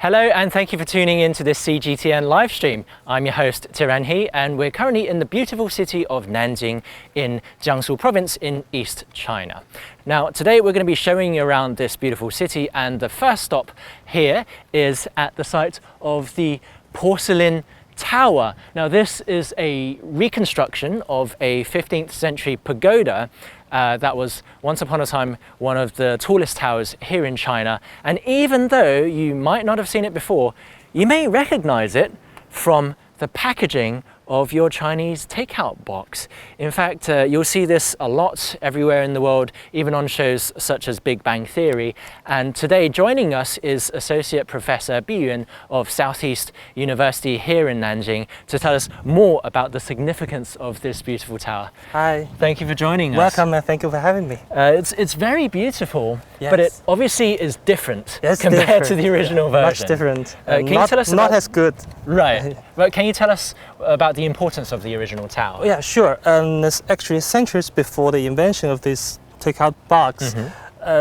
Hello and thank you for tuning in to this CGTN live stream. I'm your host Tiran He and we're currently in the beautiful city of Nanjing in Jiangsu province in East China. Now today we're going to be showing you around this beautiful city, and the first stop here is at the site of the porcelain tower. Now this is a reconstruction of a 15th century pagoda that was once upon a time one of the tallest towers here in China, and even though you might not have seen it before, you may recognize it from the packaging of your Chinese takeout box. In fact, you'll see this a lot everywhere in the world, even on shows such as Big Bang Theory. And today joining us is Associate Professor Bi Yun of Southeast University here in Nanjing to tell us more about the significance of this beautiful tower. Hi. Thank you for joining us. Welcome and thank you for having me. It's very beautiful, yes. But it obviously is different compared different. To the original version. Much different. Can you tell us not as good. Right. But can you tell us about the importance of the original tower? Yeah, sure. It's actually centuries before the invention of this takeout box.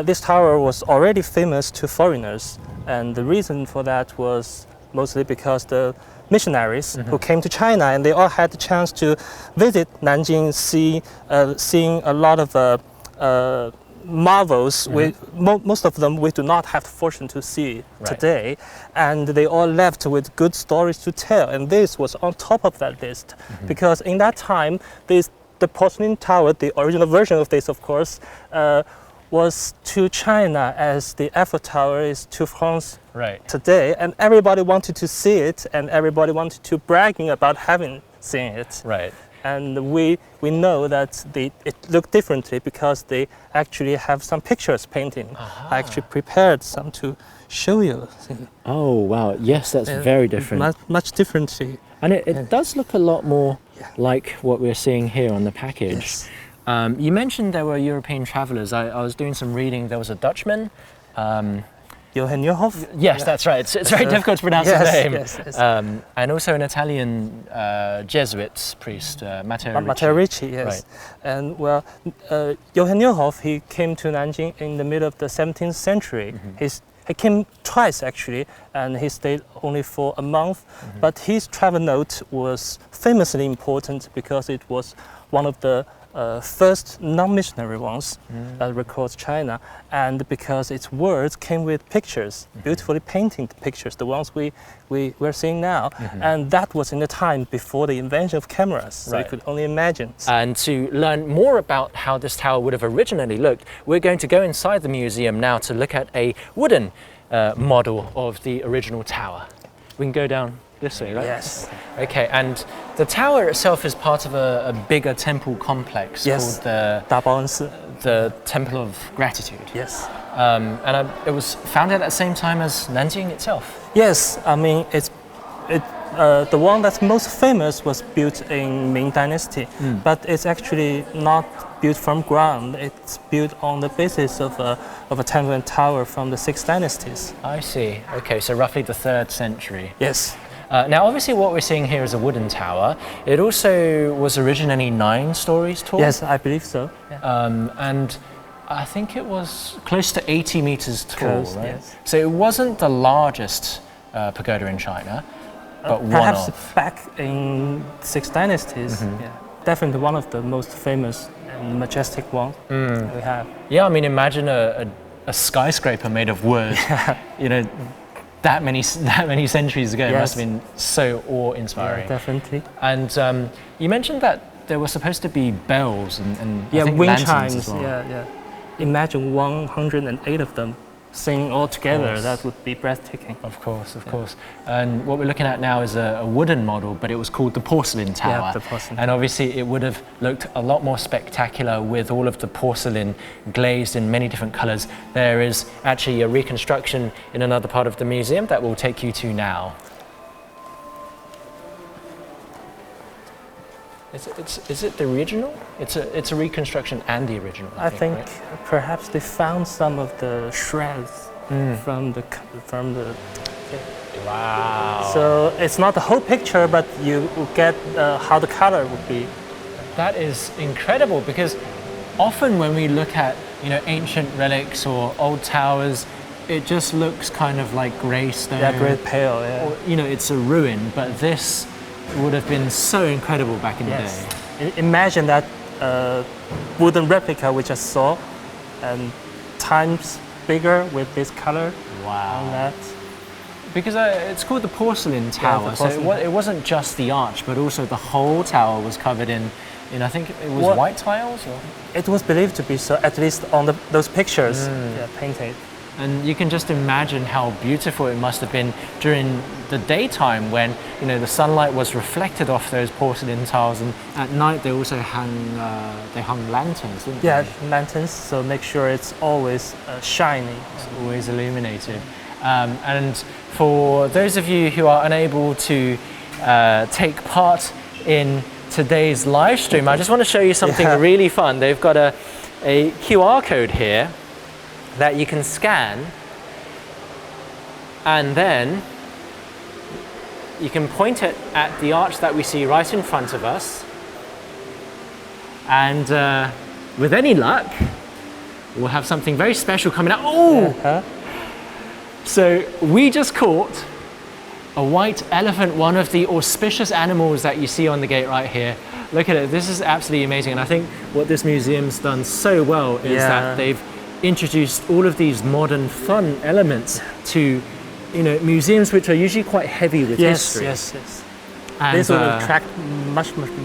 This tower was already famous to foreigners, and the reason for that was mostly because the missionaries who came to China, and they all had the chance to visit Nanjing, seeing a lot of marvels. Most of them we do not have the fortune to see today, and they all left with good stories to tell, and this was on top of that list, because in that time the porcelain tower, the original version of this of course, was to China as the Eiffel Tower is to France today, and everybody wanted to see it, and everybody wanted to bragging about having seen it. And we know that it looked differently because they actually have some pictures painting. I actually prepared some to show you. Oh wow, yes, that's very different. Much differently. And it does look a lot more like what we're seeing here on the package. Yes. You mentioned there were European travelers. I was doing some reading. There was a Dutchman. Yes, that's right. It's very difficult to pronounce his name. Yes. And also an Italian Jesuit priest, Matteo Ricci, yes. And well, Johann Neuhoff, he came to Nanjing in the middle of the 17th century. He came twice actually, and he stayed only for a month. But his travel note was famously important because it was one of the first non-missionary ones that records China, and because its words came with pictures, beautifully painted pictures, the ones we're seeing now, and that was in the time before the invention of cameras, so you could only imagine. And to learn more about how this tower would have originally looked, we're going to go inside the museum now to look at a wooden model of the original tower. We can go down this way, right? Yes. Okay, and the tower itself is part of a bigger temple complex called the Temple of Gratitude. Yes. And it was founded at the same time as Nanjing itself. Yes, I mean the one that's most famous was built in Ming Dynasty, but it's actually not built from ground. It's built on the basis of a temple and tower from the 6 dynasties. I see. Okay, so roughly the 3rd century. Yes. Now obviously what we're seeing here is a wooden tower. It also was originally 9 stories tall. Yes, I believe so. Yeah. And I think it was close to 80 meters tall, right? Yes. So it wasn't the largest pagoda in China, but perhaps one of. Back in 6 dynasties, definitely one of the most famous and majestic ones we have. Yeah, I mean imagine a skyscraper made of wood, you know, that many centuries ago. It must have been so awe-inspiring. Yeah, definitely. And you mentioned that there were supposed to be bells and I think wind lanterns chimes. as well. Imagine 108 of them singing all together. That would be breathtaking. Of course. And what we're looking at now is a wooden model, but it was called the porcelain tower. Yeah, the porcelain. And obviously it would have looked a lot more spectacular with all of the porcelain glazed in many different colors. There is actually a reconstruction in another part of the museum that we'll take you to now. Is it the original? It's a reconstruction and the original. I think right? Perhaps they found some of the shreds from the. Wow. So it's not the whole picture, but you get how the color would be. That is incredible, because often when we look at ancient relics or old towers, it just looks kind of like grey stone. Yeah, grey pale. Yeah. Or, you know, it's a ruin, but this would have been so incredible back in the day. Imagine that wooden replica we just saw, and times bigger with this color. Wow. On that. Because it's called the porcelain tower, so it wasn't just the arch, but also the whole tower was covered in I think it was white tiles? Or? It was believed to be so, at least on those pictures painted. And you can just imagine how beautiful it must have been during the daytime when the sunlight was reflected off those porcelain tiles, and at night they also hung lanterns, didn't they? Yeah, lanterns, so make sure it's always shiny. It's always illuminated. And for those of you who are unable to take part in today's live stream, I just want to show you something really fun. They've got a QR code here that you can scan, and then you can point it at the arch that we see right in front of us, and with any luck we'll have something very special coming out. Oh! So we just caught a white elephant, one of the auspicious animals that you see on the gate right here. Look at it, this is absolutely amazing. And I think what this museum's done so well is that they've introduced all of these modern fun elements to museums which are usually quite heavy with history. Yes. And this will attract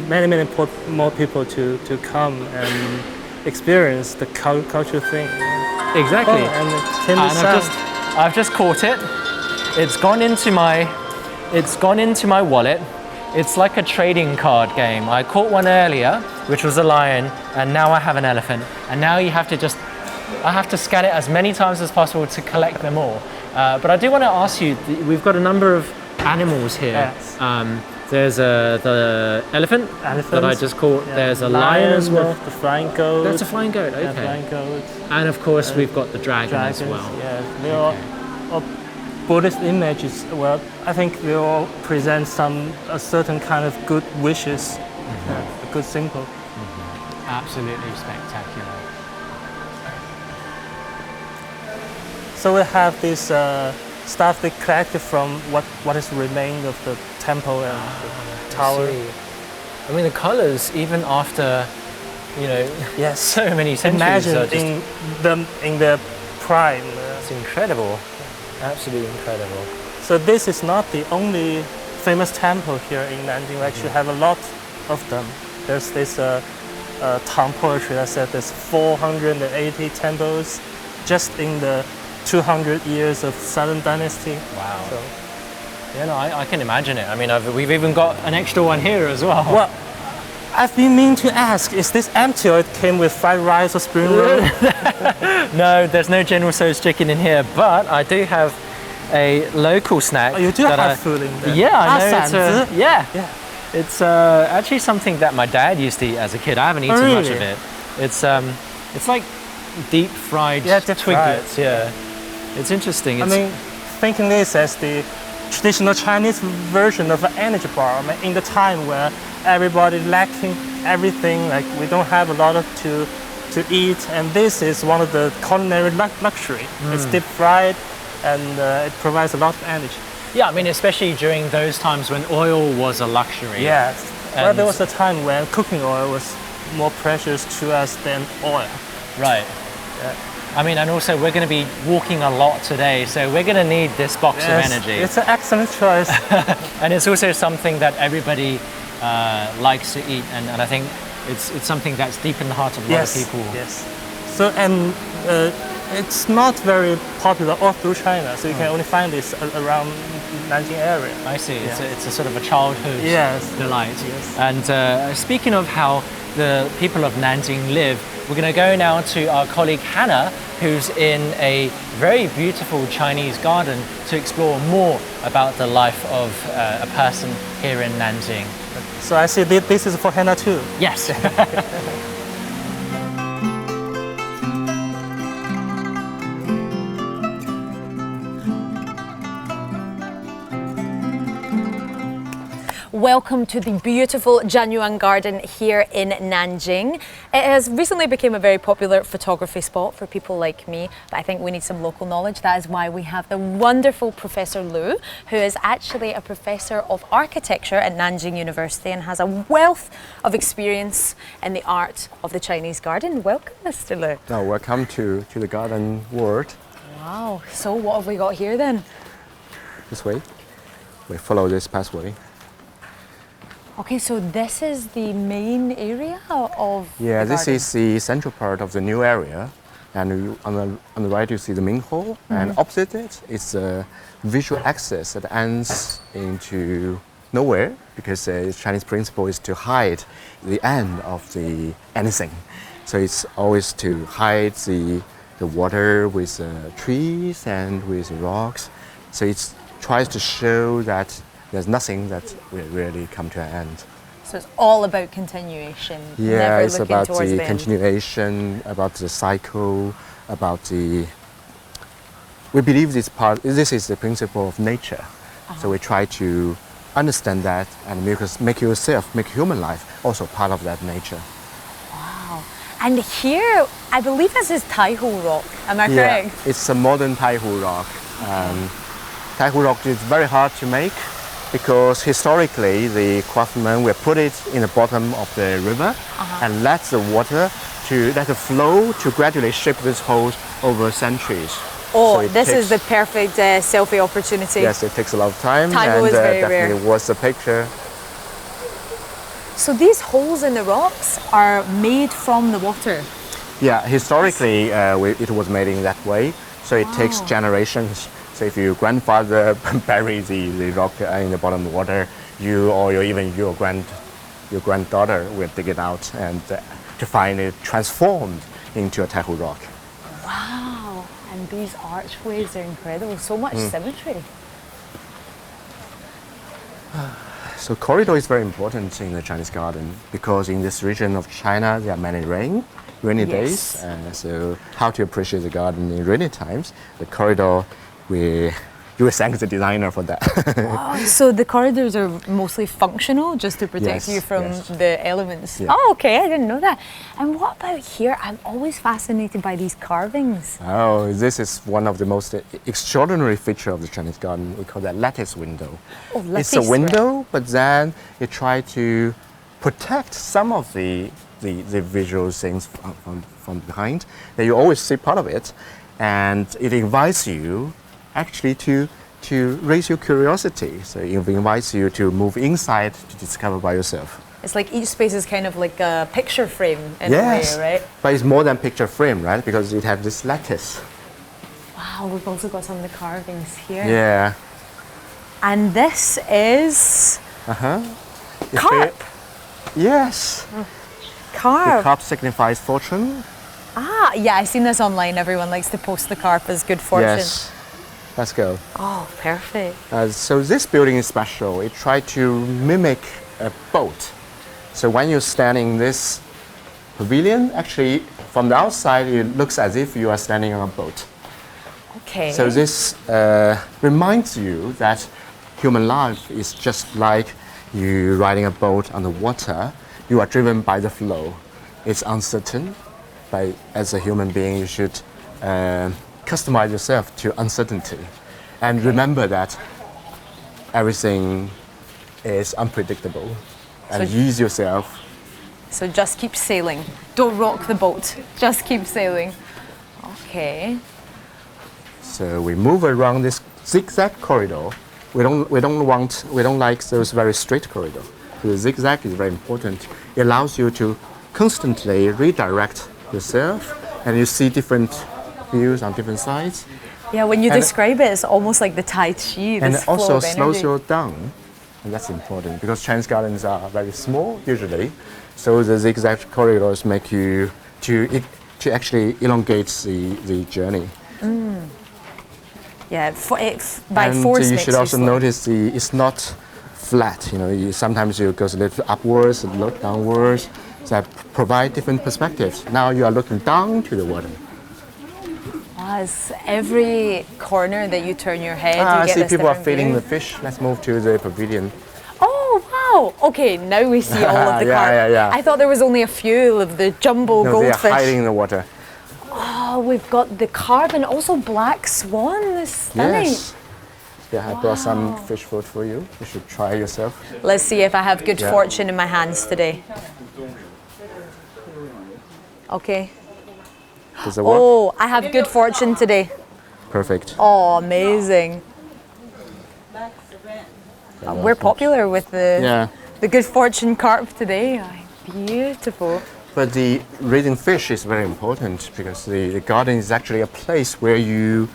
many more people to come and experience the cultural thing. Exactly. And I've just caught it. It's gone into my wallet. It's like a trading card game. I caught one earlier, which was a lion, and now I have an elephant. And now I have to scan it as many times as possible to collect them all. But I do want to ask you, we've got a number of animals here. Yes. There's the elephant that I just caught. Yeah. There's a lion as well. The flying goat. That's a flying goat, okay. Yeah, flying goat. And of course we've got the dragon as well. Yeah, they all Buddhist images. Well, I think they all present a certain kind of good wishes, a good symbol. Absolutely spectacular. So we have this stuff they collected from what is remained of the temple and the tower. I mean, the colors, even after so many centuries. Imagine them in their prime. It's incredible. Absolutely incredible. So this is not the only famous temple here in Nanjing. We actually have a lot of them. There's this Tang poetry that said there's 480 temples just in the 200 years of Southern Dynasty. Wow. So, I can imagine it. I mean, we've even got an extra one here as well. Well, I've been meaning to ask, is this empty or it came with fried rice or spring roll? No, there's no General Tso's chicken in here, but I do have a local snack. Oh, you do have food in there? Yeah, I know. It's actually something that my dad used to eat as a kid. I haven't eaten much of it. It's like deep fried twiglets. Yeah, it's interesting. I mean, thinking this as the traditional Chinese version of an energy bar. I mean, in the time where everybody lacking everything, like we don't have a lot to eat, and this is one of the culinary luxury. It's deep fried, and it provides a lot of energy. Yeah, I mean, especially during those times when oil was a luxury. Yes. Well, there was a time when cooking oil was more precious to us than oil. Right. Yeah. I mean, and also we're going to be walking a lot today, so we're going to need this box of energy. It's an excellent choice. And it's also something that everybody likes to eat, and I think it's something that's deep in the heart of a lot of people. Yes. So, and it's not very popular all through China, so you can only find this around Nanjing area. I see. It's a sort of a childhood delight. Yes. And speaking of how the people of Nanjing live, we're going to go now to our colleague Hannah, who's in a very beautiful Chinese garden, to explore more about the life of a person here in Nanjing. So I see this is for Hannah too. Yes. welcome to the beautiful Jianyuan Garden here in Nanjing. It has recently become a very popular photography spot for people like me, but I think we need some local knowledge. That is why we have the wonderful Professor Lu, who is actually a professor of architecture at Nanjing University and has a wealth of experience in the art of the Chinese garden. Welcome, Mr. Lu. Now, welcome to the garden world. Wow, so what have we got here then? This way. We follow this pathway. Okay, so this is the main area of Yeah, the this garden. is the central part of the new area. And on the right you see the main hall, and opposite it is a visual access that ends into nowhere, because the Chinese principle is to hide the end of the anything. So it's always to hide the water with trees and with rocks. So it tries to show that there's nothing that will really come to an end. So it's all about continuation. Yeah, never it's looking about towards the the end. continuation, about the cycle, about the. We believe this is the principle of nature. So we try to understand that and make human life also part of that nature. Wow. And here, I believe this is Taihu rock. Am I correct? Yeah, it's a modern Taihu rock. Taihu rock is very hard to make because historically the craftsmen will put it in the bottom of the river and let the flow to gradually shape these holes over centuries. Oh, So this is the perfect selfie opportunity. Yes, it takes a lot of time, Taihu and is very definitely rare. was the picture. So these holes in the rocks are made from the water. Yeah, historically it was made in that way, so it takes generations. So if your grandfather buried the rock in the bottom of the water, even your granddaughter will dig it out and to find it transformed into a Taihu rock. Wow. And these archways are incredible. So much symmetry. So corridor is very important in the Chinese garden because in this region of China there are many rainy days, and so how to appreciate the garden in rainy times, the corridor, you will thank the designer for that. Oh, so the corridors are mostly functional, just to protect you from the elements. Yeah. Oh, okay, I didn't know that. And what about here? I'm always fascinated by these carvings. Oh, this is one of the most extraordinary features of the Chinese garden. We call that lattice window. Oh, It's a window, but then you try to protect some of the visual things from behind. That you always see part of it, and it invites you actually to raise your curiosity. So it invites you to move inside to discover by yourself. It's like each space is kind of like a picture frame in Yes, a way, right? but it's more than picture frame, right? Because it has this lattice. Wow, we've also got some of the carvings here. Yeah. And this is carp. Yes. The Carp. carp signifies fortune. Ah, yeah, I've seen this online. Everyone likes to post the carp as good fortune. Yes. Let's go. Oh, perfect. So this building is special. It tried to mimic a boat. So when you stand in this pavilion, actually from the outside it looks as if you are standing on a boat. Okay. So this reminds you that human life is just like you riding a boat on the water. You are driven by the flow. It's uncertain. But as a human being, you should customize yourself to uncertainty. And remember that everything is unpredictable. And ease yourself. So just keep sailing. Don't rock the boat. Just keep sailing. Okay. So we move around this zigzag corridor. We don't like those very straight corridors. So the zigzag is very important. It allows you to constantly redirect yourself, and you see different views on different sides. Yeah, when you describe it, it's almost like the Tai Chi. And This it also flow of slows energy. you down, and that's important because Chinese gardens are very small usually. So the zigzag corridors make you to actually elongate the journey. Yeah, by And force you makes should also slow. notice it's not flat. Sometimes it goes a little upwards, a little downwards. That provide different perspectives. Now you are looking down to the water. As every corner that you turn your head, I you get see this people are different feeding view. the fish. Let's move to the pavilion. Oh wow! Oh, okay, now we see all of the Yeah, carp. yeah, yeah. I thought there was only a few of the jumbo No, they are goldfish. hiding in the water. Oh, we've got the carp and also black swan. This is stunning. Yes. Yeah, I brought some fish food for you. You should try yourself. Let's see if I have good Yeah. fortune in my hands today. Okay. Does it work? Oh, I have good fortune today. Perfect. Oh, amazing. We're popular with Yeah. the good fortune carp today. Oh, beautiful. But the raising fish is very important because the garden is actually a place where you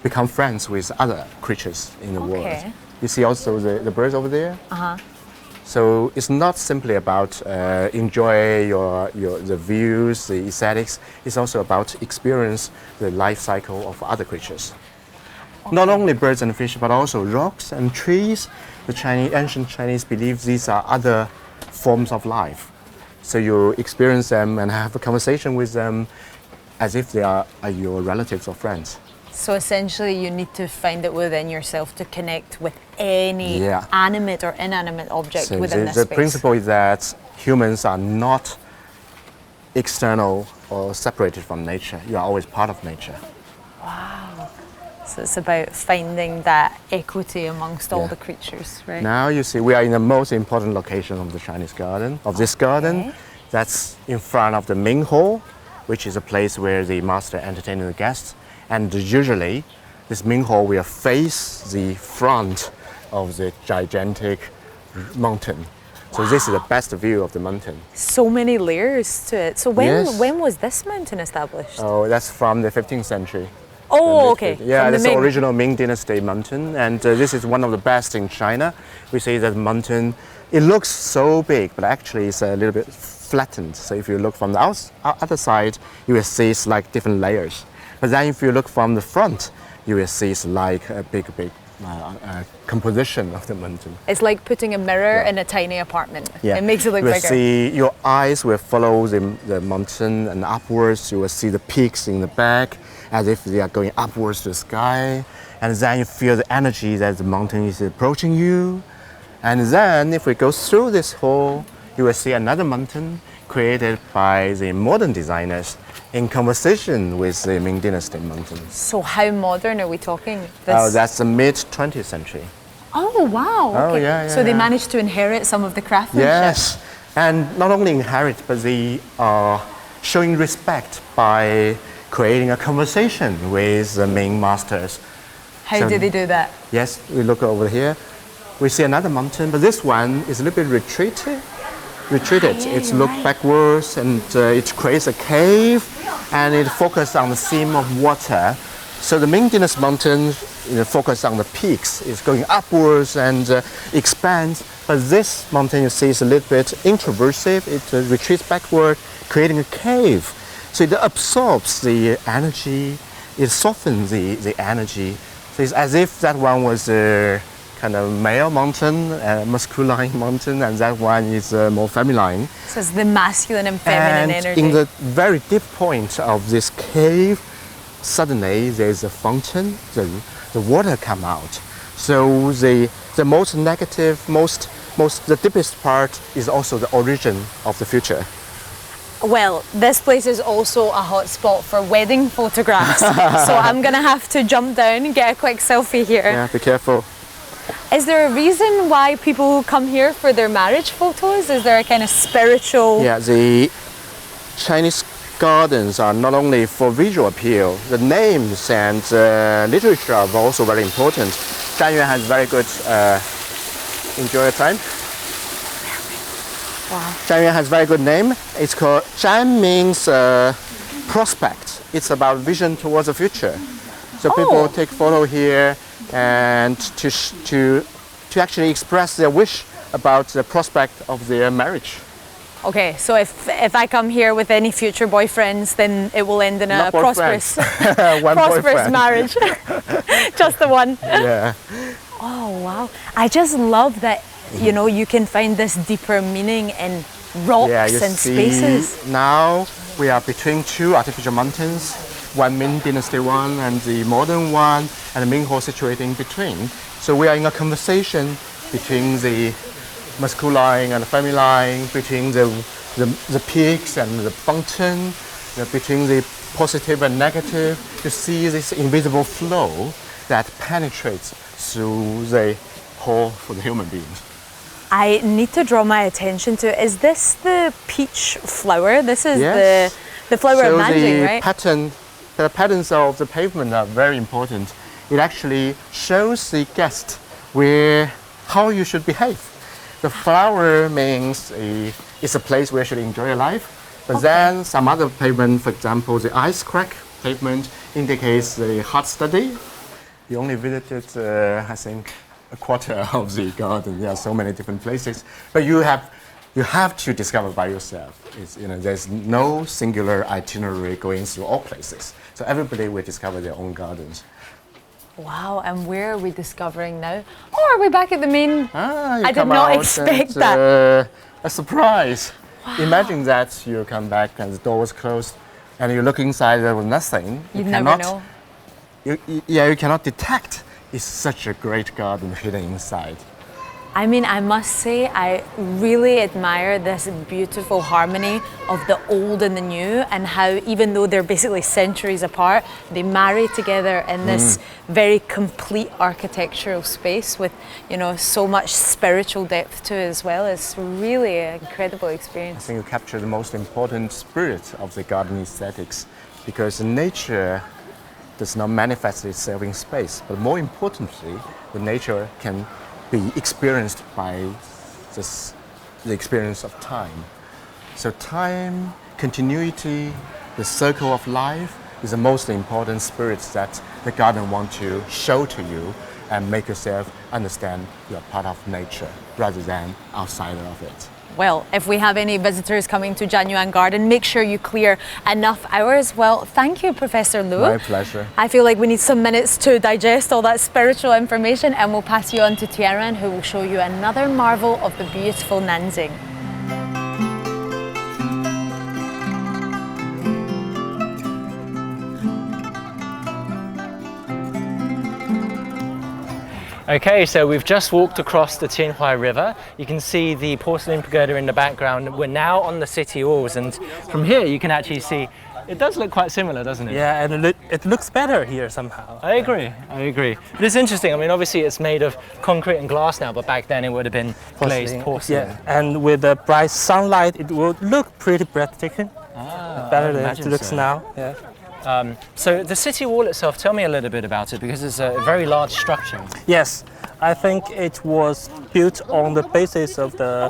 become friends with other creatures in the world. Okay. You see also the birds over there? So it's not simply about enjoy the views, the aesthetics. It's also about experience the life cycle of other creatures. Not only birds and fish, but also rocks and trees. The ancient Chinese believe these are other forms of life. So you experience them and have a conversation with them as if they are your relatives or friends. So essentially, you need to find it within yourself to connect with any Yeah. animate or inanimate object So within the this space. principle is that humans are not external or separated from nature. You are always part of nature. So it's about finding that equity amongst all Yeah. the creatures, right? Now you see we are in the most important location of the Chinese garden, of this garden. Okay. That's in front of the main hall, which is a place where the master entertains the guests. And usually, this main hall will face the front of the gigantic mountain. So this is the best view of the mountain. So many layers to it. So Yes. when was this mountain established? Oh, that's from the 15th century. Oh, okay. Yeah, From that's the the Ming. original Ming Dynasty mountain, and this is one of the best in China. We say that mountain, it looks so big, but actually it's a little bit flattened. So if you look from the other side, you will see it's like different layers. But then if you look from the front, you will see it's like a big composition of the mountain. It's like putting a mirror Yeah. in a tiny apartment. Yeah. It makes it look you will bigger. see your eyes will follow the mountain and upwards. You will see the peaks in the back as if they are going upwards to the sky. And then you feel the energy that the mountain is approaching you. And then if we go through this hall, you will see another mountain created by the modern designers in conversation with the Ming Dynasty mountain. So how modern are we talking? Oh, that's the mid 20th century. Oh, wow. Oh, Okay. yeah, yeah, So they yeah. managed to inherit some of the craftsmanship. Yes, and not only inherit, but they are showing respect by creating a conversation with the Ming masters. How So- do they do that? Yes, we look over here. We see another mountain, but this one is a little bit retreated. yeah, It's you're look right. backwards, and it creates a cave, and it focuses on the theme of water. So the Ming Dynasty mountain focus on the peaks. It's going upwards and expands. But this mountain, you see, is a little bit introversive. It retreats backward, creating a cave. So it absorbs the energy. It softens the energy. So it's as if that one was a kind of male mountain, masculine mountain, and that one is more feminine. So it's the masculine and feminine And energy. in the very deep point of this cave, suddenly there's a fountain, the water come out. So the most negative, the deepest part is also the origin of the future. Well, this place is also a hot spot for wedding photographs. So I'm gonna have to jump down and get a quick selfie here. Yeah, be careful. Is there a reason why people come here for their marriage photos? Is there a kind of spiritual... Yeah, the Chinese gardens are not only for visual appeal, the names and literature are also very important. Zhanyuan has very good, enjoy your time. Wow. Zhanyuan has very good name. It's called, Zhan means prospect. It's about vision towards the future. So people take photo here and to actually express their wish about the prospect of their marriage. Okay, so if I come here with any future boyfriends, then it will end in a Not boyfriends. prosperous, One prosperous boyfriend. marriage. Just the one. Yeah. Oh, wow. I just love that, you know, you can find this deeper meaning in rocks Yeah, you and see, spaces. now we are between two artificial mountains, one Ming Dynasty one and the modern one, and the Ming Hall situated in between. So we are in a conversation between the masculine and feminine, between the peaks and the fountain, between the positive and negative. You see this invisible flow that penetrates through the whole for the human being. I need to draw my attention to, is this the peach flower? This is Yes. the flower So of Nanjing, right? the patterns of the pavement are very important. It actually shows the guest how you should behave. The flower means it's a place where you should enjoy your life. But then some other pavement, for example, the ice crack pavement indicates the hard study. We only visited, I think, a quarter of the garden. There are so many different places, but you have to discover by yourself. There's no singular itinerary going through all places. So everybody will discover their own gardens. Wow, and where are we discovering now? Oh, are we back at the main? I did not expect that. A surprise. Wow. Imagine that you come back and the door was closed and you look inside, there was nothing. You never know. You cannot detect. It's such a great garden hidden inside. I mean, I must say, I really admire this beautiful harmony of the old and the new, and how even though they're basically centuries apart, they marry together in this very complete architectural space with, so much spiritual depth to it as well. It's really an incredible I experience. think you capture the most important spirit of the garden aesthetics, because nature does not manifest itself in space, but more importantly, the nature can be experienced by the experience of time. So time, continuity, the circle of life is the most important spirit that the garden wants to show to you and make yourself understand you're part of nature rather than outsider of it. Well, if we have any visitors coming to Jianyuan Garden, make sure you clear enough hours. Well, thank you, Professor Lu. My pleasure. I feel like we need some minutes to digest all that spiritual information, and we'll pass you on to Tianren, who will show you another marvel of the beautiful Nanjing. Okay, so we've just walked across the Tianhuai River. You can see the porcelain pagoda in the background. We're now on the city walls, and from here you can actually see it does look quite similar, doesn't it? Yeah, and it looks better here somehow. I agree. But it's interesting. I mean, obviously it's made of concrete and glass now, but back then it would have been glazed porcelain. Yeah, and with the bright sunlight, it would look pretty breathtaking. Better than it looks now. Yeah. So the city wall itself, tell me a little bit about it, because it's a very large structure. Yes, I think it was built on the basis of the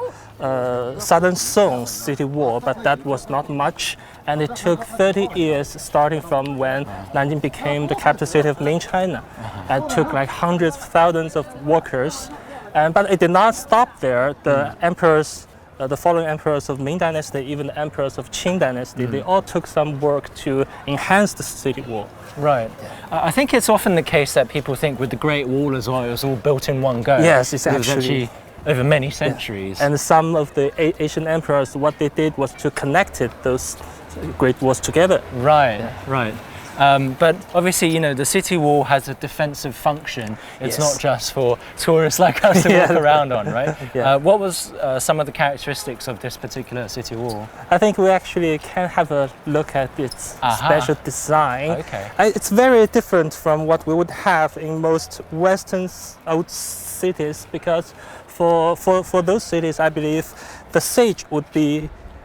Southern Song city wall, but that was not much, and it took 30 years starting from when Nanjing became the capital city of main China. And it took like hundreds of thousands of workers, but it did not stop there. The emperors, the following emperors of Ming Dynasty, even the emperors of Qing Dynasty, they all took some work to enhance the city wall. Right. I think it's often the case that people think with the Great Wall as well, it was all built in one go. Yes, it's It was actually over many centuries. And some of the Asian emperors, what they did was to connect those great walls together. Right. But obviously, the city wall has a defensive function. It's not just for tourists like us to walk around on, right? What was some of the characteristics of this particular city wall? I think we actually can have a look at its special design. Okay. It's very different from what we would have in most Western old cities, because for those cities, I believe the siege would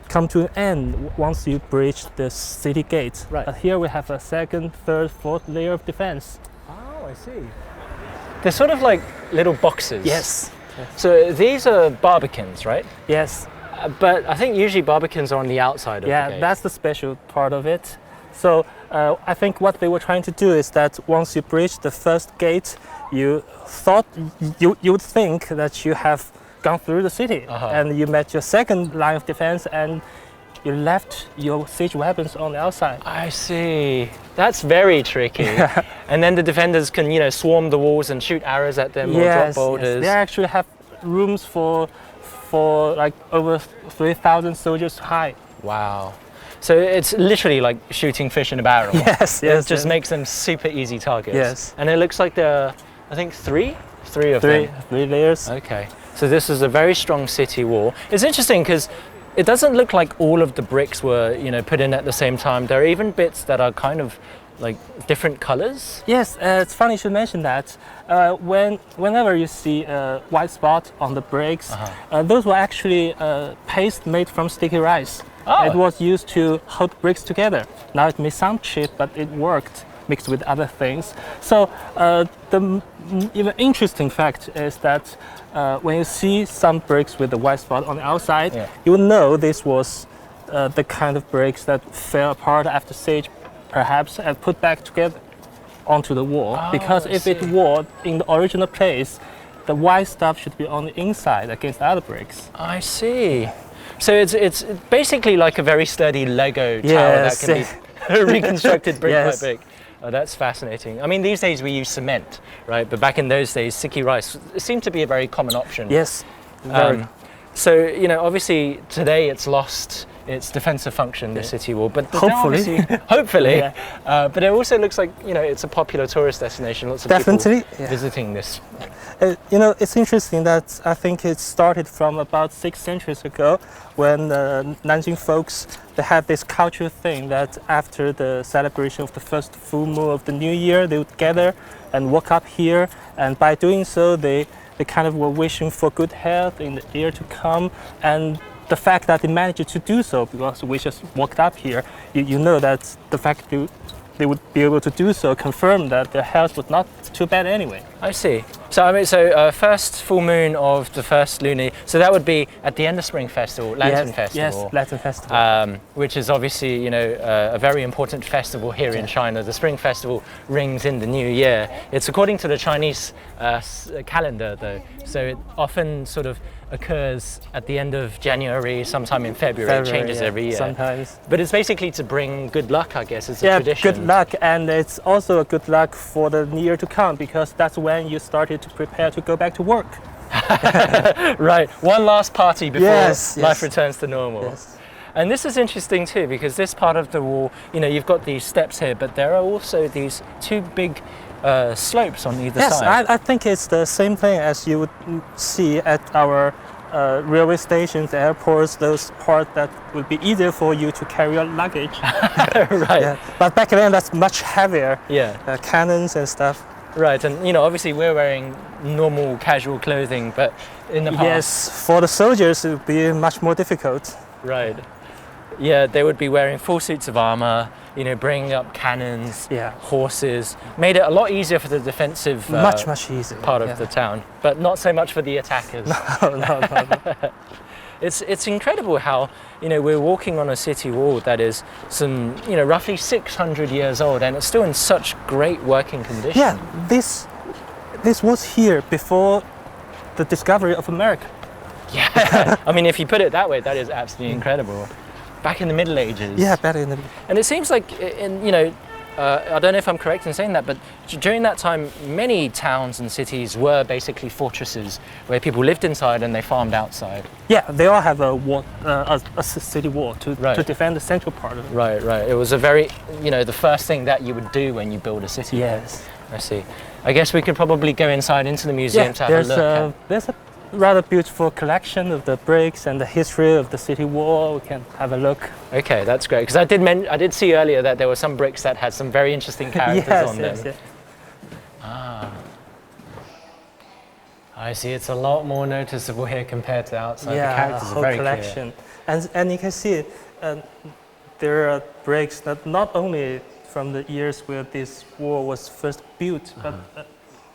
come to an end once you breach the city gate. Right. But here we have a second, third, fourth layer of defense. Oh, I see. They're sort of like little boxes. Yes. So these are barbicans, right? Yes. But I think usually barbicans are on the outside of the gate. Yeah, that's the special part of it. So I think what they were trying to do is that once you breach the first gate, you would think that you have gone through the city, and you met your second line of defense, and you left your siege weapons on the outside. I see. That's very tricky. And then the defenders can, swarm the walls and shoot arrows at them or drop boulders. Yes. They actually have rooms for like over 3,000 soldiers high. Wow. So it's literally like shooting fish in a barrel. Yes. It just makes them super easy targets. Yes. And it looks like there are, I think, three of them. Three layers. Okay. So this is a very strong city wall. It's interesting because it doesn't look like all of the bricks were, put in at the same time. There are even bits that are kind of like different colors. Yes, it's funny you should mention that. Whenever you see a white spot on the bricks, those were actually paste made from sticky rice. Oh. It was used to hold bricks together. Now it may sound cheap, but it worked mixed with other things. So the even interesting fact is that when you see some bricks with the white spot on the outside, you will know this was the kind of bricks that fell apart after siege, perhaps, and put back together onto the wall. Because if it was in the original place, the white stuff should be on the inside against the other bricks. I see. So it's basically like a very sturdy Lego tower that can be reconstructed brick by brick. Oh, that's fascinating. I mean, these days we use cement, right? But back in those days, sticky rice seemed to be a very common option. Yes. So, obviously today it's lost its defensive function, the city wall. But hopefully. Hopefully. But it also looks like, it's a popular tourist destination. Lots of people visiting this. It's interesting that I think it started from about 6 centuries ago when Nanjing folks, they had this cultural thing that after the celebration of the first full moon of the new year, they would gather and walk up here. And by doing so, they kind of were wishing for good health in the year to come. And the fact that they managed to do so because we just walked up here, you know that the fact they would be able to do so confirmed that their health was not too bad anyway. I see. So first full moon of the first lunar, so that would be at the end of Spring Festival, Lantern Festival. Yes, Lantern Festival. Which is obviously, a very important festival here in China. The Spring Festival rings in the new year. It's according to the Chinese calendar though, so it often sort of occurs at the end of January, sometime in February. It changes every year. Sometimes. But it's basically to bring good luck, I guess. It's a tradition. Good luck, and it's also a good luck for the year to come because that's when you started to prepare to go back to work. Right, one last party before life returns to normal. Yes. And this is interesting too because this part of the wall, you've got these steps here, but there are also these 2 big slopes on either side. Yes, I think it's the same thing as you would see at our railway stations, airports, those parts that would be easier for you to carry your luggage. Right. Yeah. But back then that's much heavier. Yeah. Cannons and stuff. Right, and obviously we're wearing normal casual clothing, but in the past... Yes, for the soldiers it would be much more difficult. Right. Yeah, they would be wearing full suits of armor, bringing up cannons, horses. Made it a lot easier for the defensive much easier part of the town, but not so much for the attackers. No. It's incredible how, we're walking on a city wall that is some, roughly 600 years old and it's still in such great working condition. Yeah, this was here before the discovery of America. Yeah, I mean, if you put it that way, that is absolutely incredible. Back in the Middle Ages. Yeah, back in the... And it seems like, I don't know if I'm correct in saying that, but during that time, many towns and cities were basically fortresses where people lived inside and they farmed outside. Yeah, they all have a wall, a city wall to defend the central part of it. Right. It was a very, the first thing that you would do when you build a city. Yes. I see. I guess we could probably go inside into the museum to have a look. There's a rather beautiful collection of the bricks and the history of the city wall. We can have a look. Okay, that's great. Because I did see earlier that there were some bricks that had some very interesting characters on them. Yes. I see. It's a lot more noticeable here compared to outside. Yeah, the characters the whole are very collection. Clear. And you can see there are bricks that not only from the years where this wall was first built, but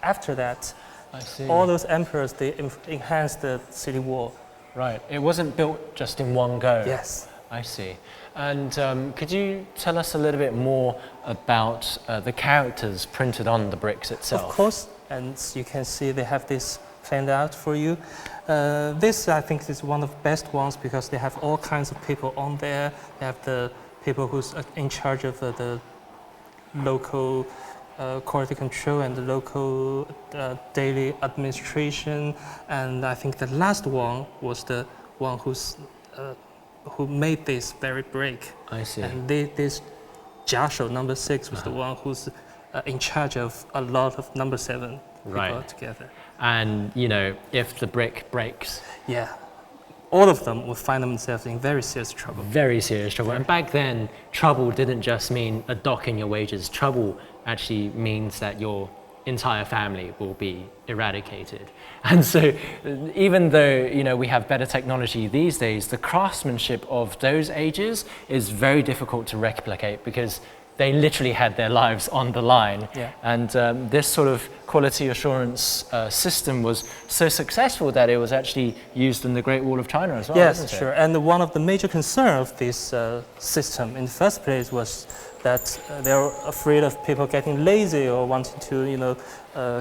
after that. I see. All those emperors, they enhanced the city wall. Right. It wasn't built just in one go. Yes. I see. And could you tell us a little bit more about the characters printed on the bricks itself? Of course. And you can see they have this planned out for you. This, I think, is one of the best ones because they have all kinds of people on there. They have the people who's in charge of the local quality control and the local daily administration, and I think the last one was the one who made this very brick. I see. And this Jiashou number 6 was the one who's in charge of a lot of number 7 Right. together. And, you know, if the brick breaks, Yeah. All of them will find themselves in very serious trouble. very serious trouble. And back then, trouble didn't just mean a dock in your wages. Trouble actually means that your entire family will be eradicated. And so even though, you know, we have better technology these days, the craftsmanship of those ages is very difficult to replicate because they literally had their lives on the line. Yeah. And this sort of quality assurance system was so successful that it was actually used in the Great Wall of China as well. Yes, wasn't it? sure. And one of the major concerns of this system in the first place was that they're afraid of people getting lazy or wanting to, you know,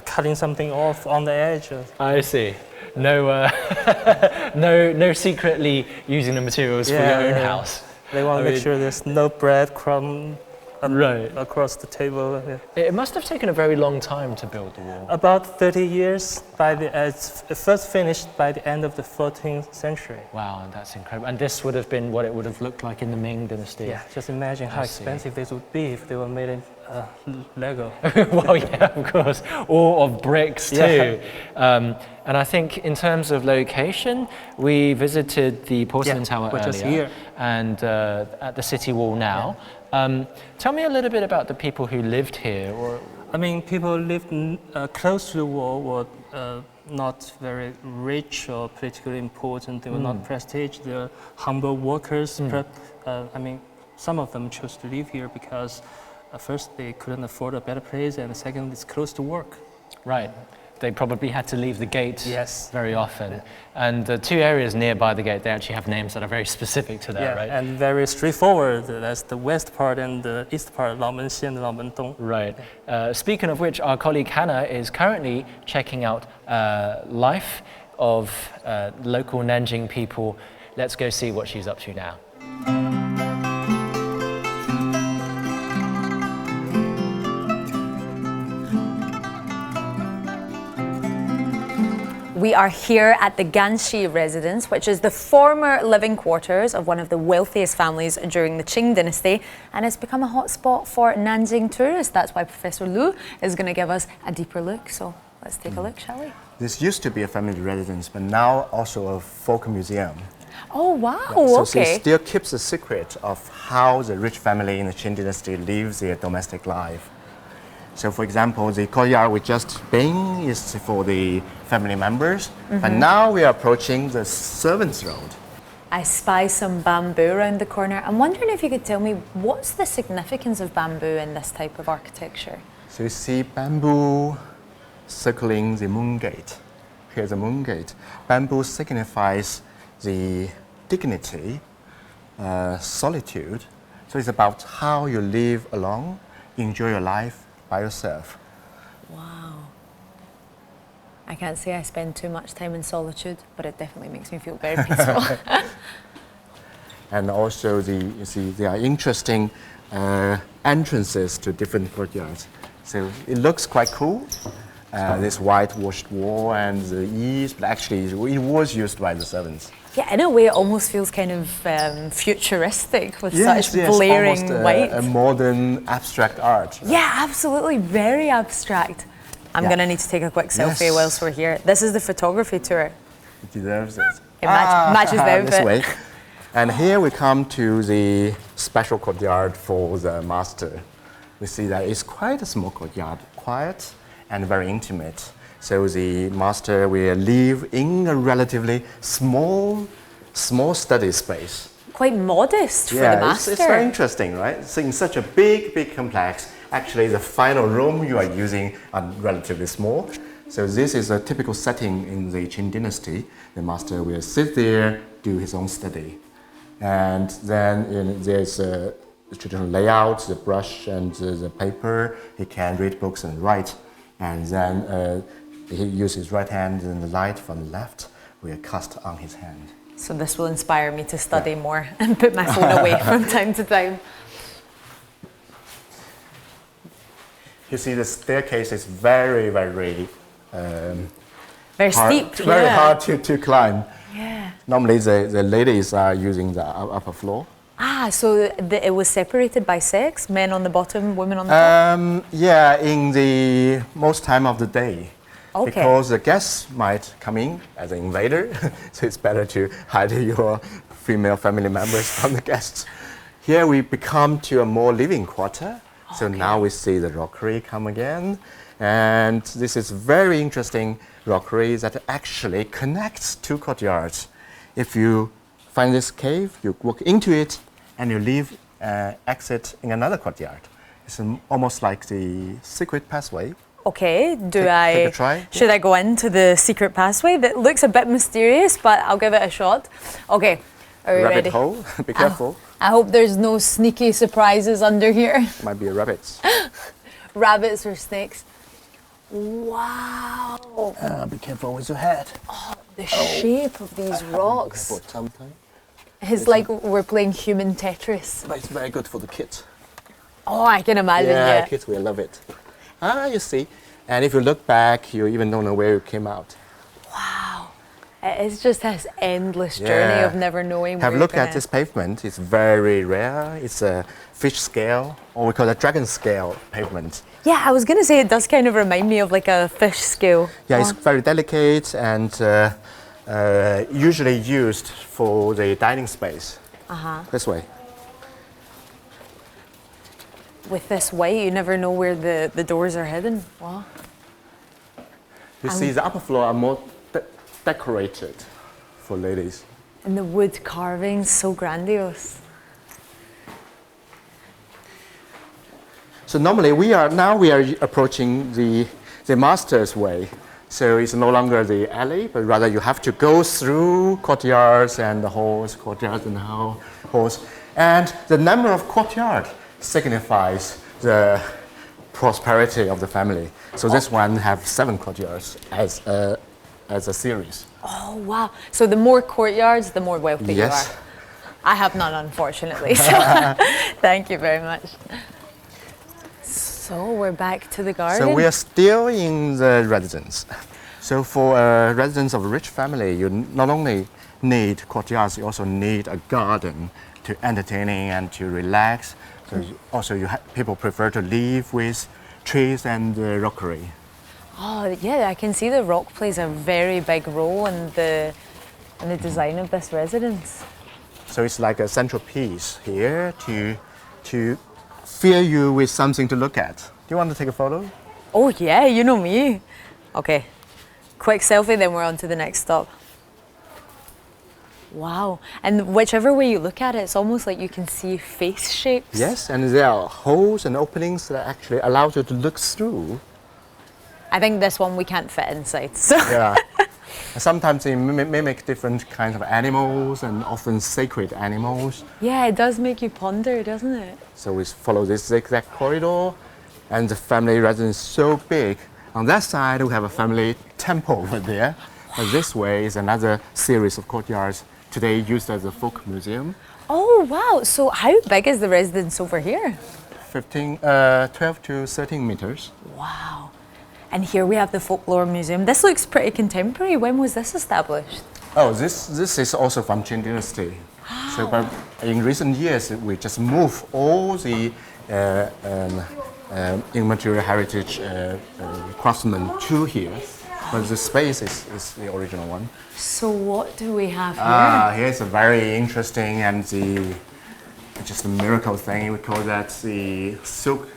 cutting something off on the edge. I see. No, no secretly using the materials for your own house. They want to I make mean- sure there's no breadcrumb Right. across the table. Yeah. It must have taken a very long time to build the wall. About 30 years. It's first finished by the end of the 14th century. Wow, that's incredible. And this would have been what it would have looked like in the Ming Dynasty. Yeah, just imagine how I see. expensive this would be if they were made in Lego. Well, yeah, of course, or of bricks too. Yeah. And I think in terms of location, we visited the porcelain tower we're earlier, just here. and at the city wall now. Tell me a little bit about the people who lived here. Or I mean, people lived close to the wall were not very rich or politically important. They were not prestige. They were humble workers. I mean, some of them chose to live here because first they couldn't afford a better place, and second, it's close to work. right, they probably had to leave the gate Yes. very often. And the two areas nearby the gate, they actually have names that are very specific to that, Yeah, right? and very straightforward. That's the west part and the east part, 老门西and 老门东. Right. Speaking of which, our colleague Hannah is currently checking out life of local Nanjing people. Let's go see what she's up to now. We are here at the Ganshi residence, which is the former living quarters of one of the wealthiest families during the Qing dynasty, and it's become a hotspot for Nanjing tourists. That's why Professor Lu is going to give us a deeper look. So let's take a look, shall we? This used to be a family residence, but now also a folk museum. Oh, wow, So okay. it still keeps the secret of how the rich family in the Qing dynasty lives their domestic life. So for example, the courtyard we just been is for the family members, but now we are approaching the servants' road. I spy some bamboo around the corner. I'm wondering if you could tell me what's the significance of bamboo in this type of architecture? So you see bamboo circling the moon gate. Here's the moon gate. Bamboo signifies the dignity, solitude. So it's about how you live alone, enjoy your life by yourself. Wow. I can't say I spend too much time in solitude, but it definitely makes me feel very peaceful. And also you see there are interesting entrances to different courtyards. So it looks quite cool. This whitewashed wall and the eaves, but actually it was used by the servants. Yeah, in a way, it almost feels kind of futuristic with such yes, blaring almost white. a modern abstract art. Yeah, absolutely, very abstract. I'm Yeah. going to need to take a quick selfie Yes. whilst we're here. This is the photography tour. It deserves it. It matches the outfit. This way. And here we come to the special courtyard for the master. We see that it's quite a small courtyard, quiet and very intimate. So the master will live in a relatively small study space. Quite modest for the master. It's very interesting, right? So in such a big complex, actually the final room you are using are relatively small. So this is a typical setting in the Qing dynasty. The master will sit there, do his own study. And then there's a traditional layout, the brush and the paper. He can read books and write. And then he uses his right hand, and the light from the left will cast on his hand. So this will inspire me to study more and put my phone away from time to time. You see the staircase is very Very hard, steep. very yeah. hard to climb. Yeah. Normally the ladies are using the upper floor. Ah, so it was separated by sex? Men on the bottom, women on the top? Yeah, in the most time of the day. Okay. Because the guests might come in as an invader, so it's better to hide your female family members from the guests. Here we become to a more living quarter. So now we see the rockery come again. And this is very interesting rockery that actually connects two courtyards. If you find this cave, you walk into it, and you leave exit in another courtyard. It's almost like the secret passway. Okay, Take a try. Should I go into the secret passway? That looks a bit mysterious, but I'll give it a shot. Okay, are we Rabbit ready? hole, be careful. I hope there's no sneaky surprises under here. Might be rabbits. Rabbits or snakes. Wow. Be careful with your head. The shape of these rocks. For sometime. It's like we're playing human Tetris. But it's very good for the kids. Oh, I can imagine, yeah. Kids will love it. You see. And if you look back, you even don't know where you came out. Wow. It's just this endless journey of never knowing Have where a look you're at gonna- this pavement. It's very rare. It's a fish scale, or we call it dragon scale pavement. Yeah, I was going to say it does kind of remind me of like a fish scale. Yeah, it's very delicate and usually used for the dining space. This way. With this white, you never know where the doors are hidden. Wow. You see, the upper floor are more decorated for ladies. And the wood carvings, so grandiose. So normally we are approaching the master's way. So it's no longer the alley, but rather you have to go through courtyards and the halls, courtyards and halls. And the number of courtyards signifies the prosperity of the family. So this one have 7 courtyards as a series. Oh, wow. So the more courtyards, the more wealthy you Yes. are. I have none, unfortunately. So thank you very much. So we're back to the garden. So we are still in the residence. So for a residence of a rich family, you not only need courtyards, you also need a garden to entertaining and to relax. So also people prefer to live with trees and rockery. Oh, yeah, I can see the rock plays a very big role in the design of this residence. So it's like a central piece here to fill you with something to look at. Do you want to take a photo? Oh, yeah, you know me. Okay, quick selfie, then we're on to the next stop. Wow, and whichever way you look at it, it's almost like you can see face shapes. Yes, and there are holes and openings that actually allow you to look through. I think this one we can't fit inside, so. Yeah. Sometimes they mimic different kinds of animals and often sacred animals. Yeah, it does make you ponder, doesn't it? So we follow this zigzag corridor, and the family residence is so big. On that side, we have a family temple over there. And this way is another series of courtyards, today used as a folk museum. Oh, wow. So how big is the residence over here? 12 to 13 meters. Wow. And here we have the Folklore Museum. This looks pretty contemporary. When was this established? Oh, this is also from Qing Dynasty. So but in recent years, we just move all the immaterial heritage craftsmen to here. But the space is the original one. So what do we have here? Here's a very interesting and just a miracle thing. We call that the silk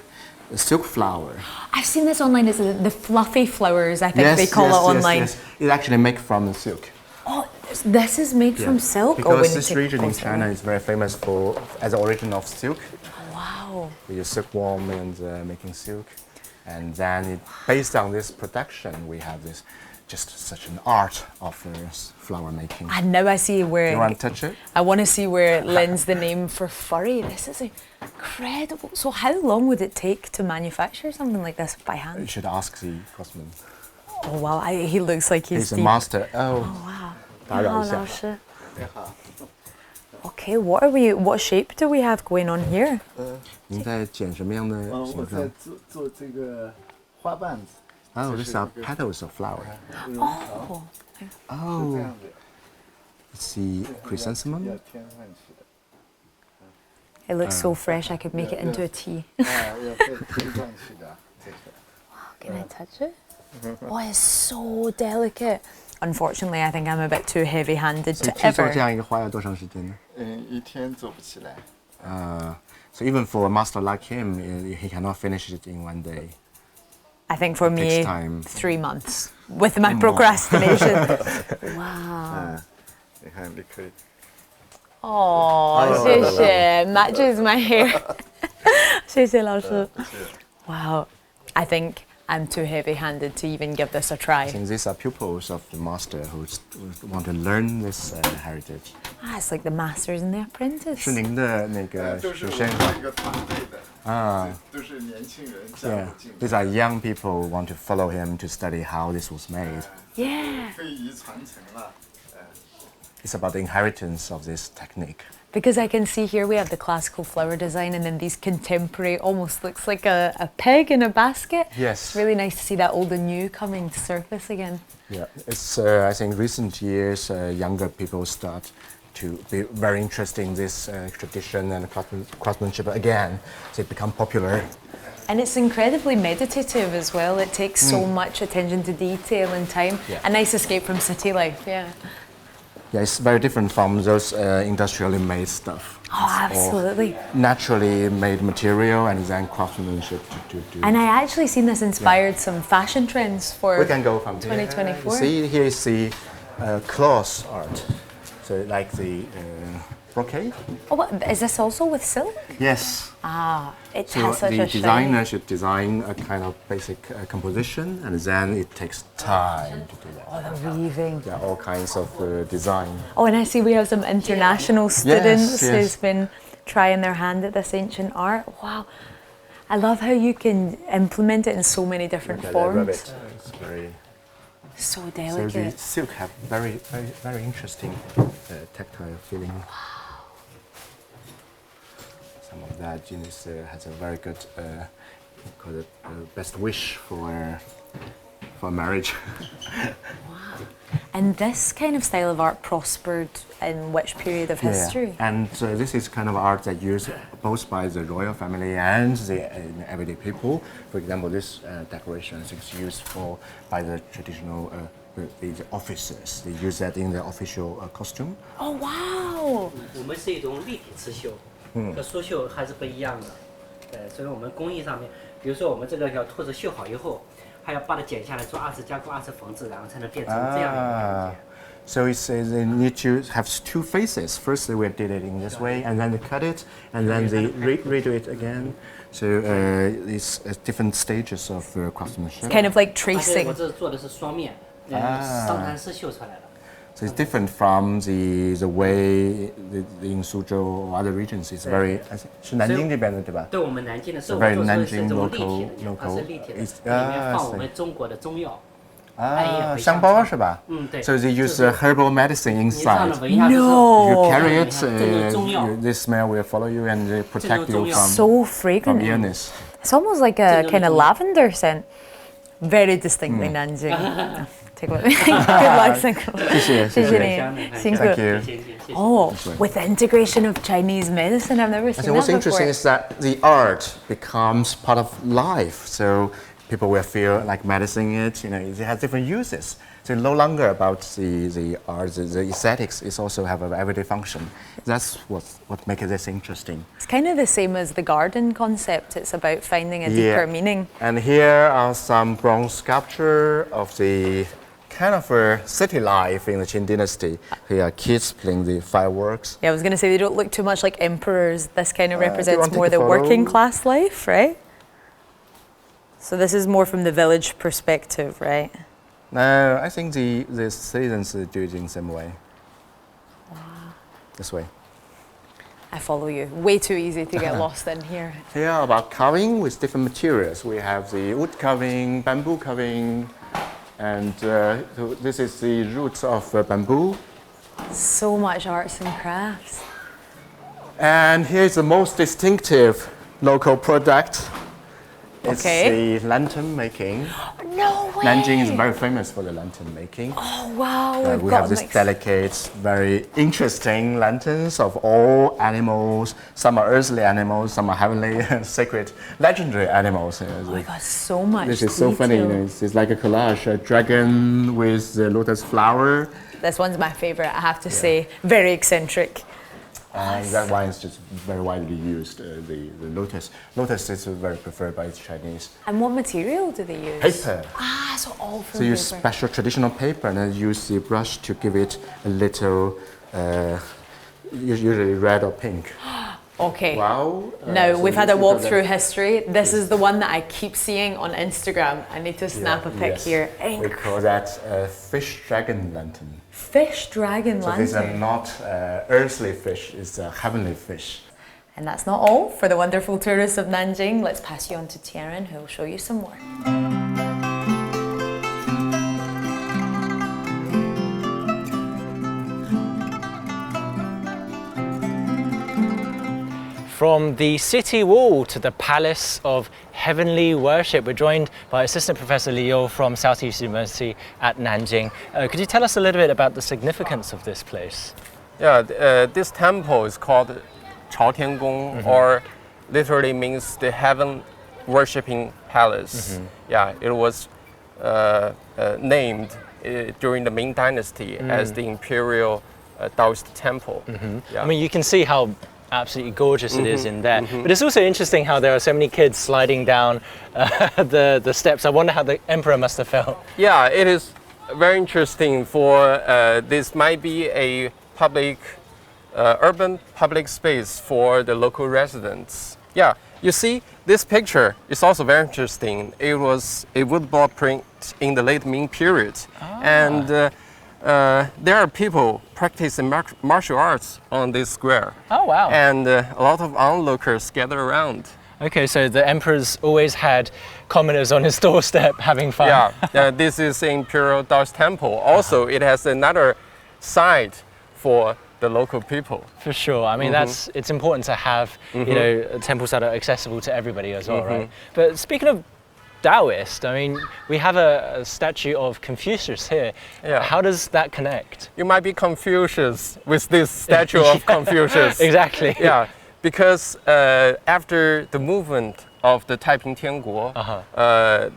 flower. I've seen this online. It's the fluffy flowers, I think they call it online. Yes. It's actually made from the silk. Oh, this is made from silk? Because this region in China is very famous as the origin of silk. Wow. We use silkworm and making silk. And then based on this production, we have this just such an art of flower making. And now I see where... You want to touch it? I want to see where it lends the name for furry. This is incredible. So how long would it take to manufacture something like this by You hand? should ask the craftsman. Oh, wow. He looks like he's He's a deep. master. Oh, wow. 打扰一下。 Okay, what shape do we have going on here? 您在剪什么样的我形在状？做这个花瓣子， Oh, these are petals of flower. 绒条 Oh, 这样子 it's the 要 chrysanthemum. 添上去的， It looks so fresh, I could make it into a tea. 要配上去的这个。 Can I touch it? Oh, it's so delicate. Unfortunately, I think I'm a bit too heavy-handed 所以 to 制作 ever. 这样一个花要多长时间呢？一天做不起来。 So even for a master like him, he cannot finish it in one day. I think for It takes me, time. 3 months with my more. procrastination. Wow. 你看，你可以。 Oh, 谢谢 matches my hair. 谢谢老师. Wow. I think I'm too heavy-handed to even give this a I try. think these are pupils of the master who want to learn this heritage. Ah, it's like the masters and the apprentice. 是您的那个都是我学生们这个团队的都是年轻人加 Yeah, 入进 these are young people who want to follow him to study how this was made. Yeah. 非遗传承了。 It's about the inheritance of this technique. Because I can see here we have the classical flower design and then these contemporary, almost looks like a pig in a basket. Yes. It's really nice to see that old and new coming to surface again. Yeah, it's I think recent years younger people start to be very interested in this tradition and craftsmanship again. So it become popular. And it's incredibly meditative as well. It takes so much attention to detail and time. Yeah. A nice escape from city life, yeah. Yeah, it's very different from those industrially made stuff. Oh, absolutely. Naturally made material and then craftsmanship to do. And I actually seen this inspired some fashion trends for We can go from here. 2024. See, here is the cloth art. So like the brocade. Oh, what, is this also with silk? Yes. Ah, it So has such the a shine. designer should design a kind of basic composition, and then it takes time to do that. Oh, the weaving. There are all kinds of design. Oh, and I see we have some international students yes. who's been trying their hand at this ancient art. Wow. I love how you can implement it in so many different forms. It's very. So So delicate. the silk have very interesting tactile feeling. Some of that genius has a very good call it best wish for marriage. And this kind of style of art prospered in which period of history? And this is kind of art that used both by the royal family and the everyday people. For example, this decoration is used by the traditional the officers. They use that in their official costume. Oh, wow. 我们是一种立体刺绣，和苏绣还是不一样的。所以我们工艺上面，比如说我们这个小兔子绣好以后，还要把它剪下来做二次加工、二次缝制，然后才能变成这样一个样子。 So it says they need to have two phases. First, they did it in this way, and then they cut it, and then they redo it again. So it's different stages of craftsmanship. Kind of like 而且 tracing. 我这做的是双面，上盘是绣出来的。 So it's different from the way in Suzhou or other regions. It's very 是南京这边的对吧？对我们南京的，所以 Very 我做出的是一 Nanjing 种立体 local 的，它是立体的， It's- 里面放我 ah, 们中国的中药。 香包是吧？对。 So they use herbal medicine 你这样 inside. 的闻一下就是 No. You carry it, 这就是中药。 this smell will follow you and protect you 这就是中药。 So from fragrant. illness. It's almost like a kind of 这就是 lavender scent. Very distinctly Nanjing. Take a look. Good luck, 辛苦。谢谢，谢谢。谢谢你，辛苦。 Thank you. 谢谢谢谢。 Oh, with the integration of Chinese medicine, I've never I seen think what's that interesting before. is that the art becomes part of life. So people will feel like medicine it, it has different uses. So no longer about the art, the aesthetics, it also have an everyday function. That's what makes this interesting. It's kind of the same as the garden concept. It's about finding a deeper meaning. And here are some bronze sculpture of the kind of a city life in the Qing dynasty. Here are kids playing the fireworks. Yeah, I was going to say they don't look too much like emperors. This kind of do you represents want to more take the a photo? working class life, right? So this is more from the village perspective, right? No, I think the citizens do it in the same way. Wow. This way. I follow you. Way too easy to get lost in here. Here about carving with different materials. We have the wood carving, bamboo carving, and so this is the roots of bamboo. So much arts and crafts. And here's the most distinctive local product. It's Okay. the lantern making. No way! Nanjing is very famous for the lantern making. Oh wow, we've We got have this mixed- delicate, very interesting lanterns of all animals. Some are earthly animals, some are heavenly, sacred, legendary animals. Oh my god, so much This is so funny. detail. It's like a collage, a dragon with the lotus flower. This one's my favorite, I have to say. Very eccentric. And that one is just very widely used, the lotus. Lotus is very preferred by the Chinese. And what material do they use? Paper. Ah, so all from So you use paper. special traditional paper and then use the brush to give it a little, usually red or pink. Okay. Wow. Now, So we've had a this is walk the- through history. This is the one that I keep seeing on Instagram. I need to snap a pic Yes. here. We call that fish dragon lantern. Fish dragon So these are lantern. not earthly fish, it's a heavenly fish. And that's not all for the wonderful tourists of Nanjing. Let's pass you on to Tian, who will show you some more. From the city wall to the palace of heavenly worship, we're joined by Assistant Professor Liu from Southeast University at Nanjing. Could you tell us a little bit about the significance of this place? Yeah, this temple is called Chao Tiangong, or literally means the heaven worshipping palace. Yeah, it was named during the Ming Dynasty as the imperial Taoist temple. Yeah. I mean, you can see how absolutely gorgeous it is in there. But it's also interesting how there are so many kids sliding down the steps. I wonder how the emperor must have felt. Yeah, it is very interesting for this might be a public, urban public space for the local residents. Yeah, you see this picture is also very interesting. It was a woodblock print in the late Ming period. And there are people practicing martial arts on this square. Oh, wow. And a lot of onlookers gather around. Okay, so the emperor's always had commoners on his doorstep having fun. Yeah, this is Imperial Taoist Temple. Also, it has another side for the local people. For sure. I mean, it's important to have, you know, temples that are accessible to everybody as well, right? But speaking of Taoist, I mean, we have a statue of Confucius here. Yeah. How does that connect? You might be Confucius with this statue of Confucius. Exactly. Yeah, because after the movement of the Taiping Tianguo,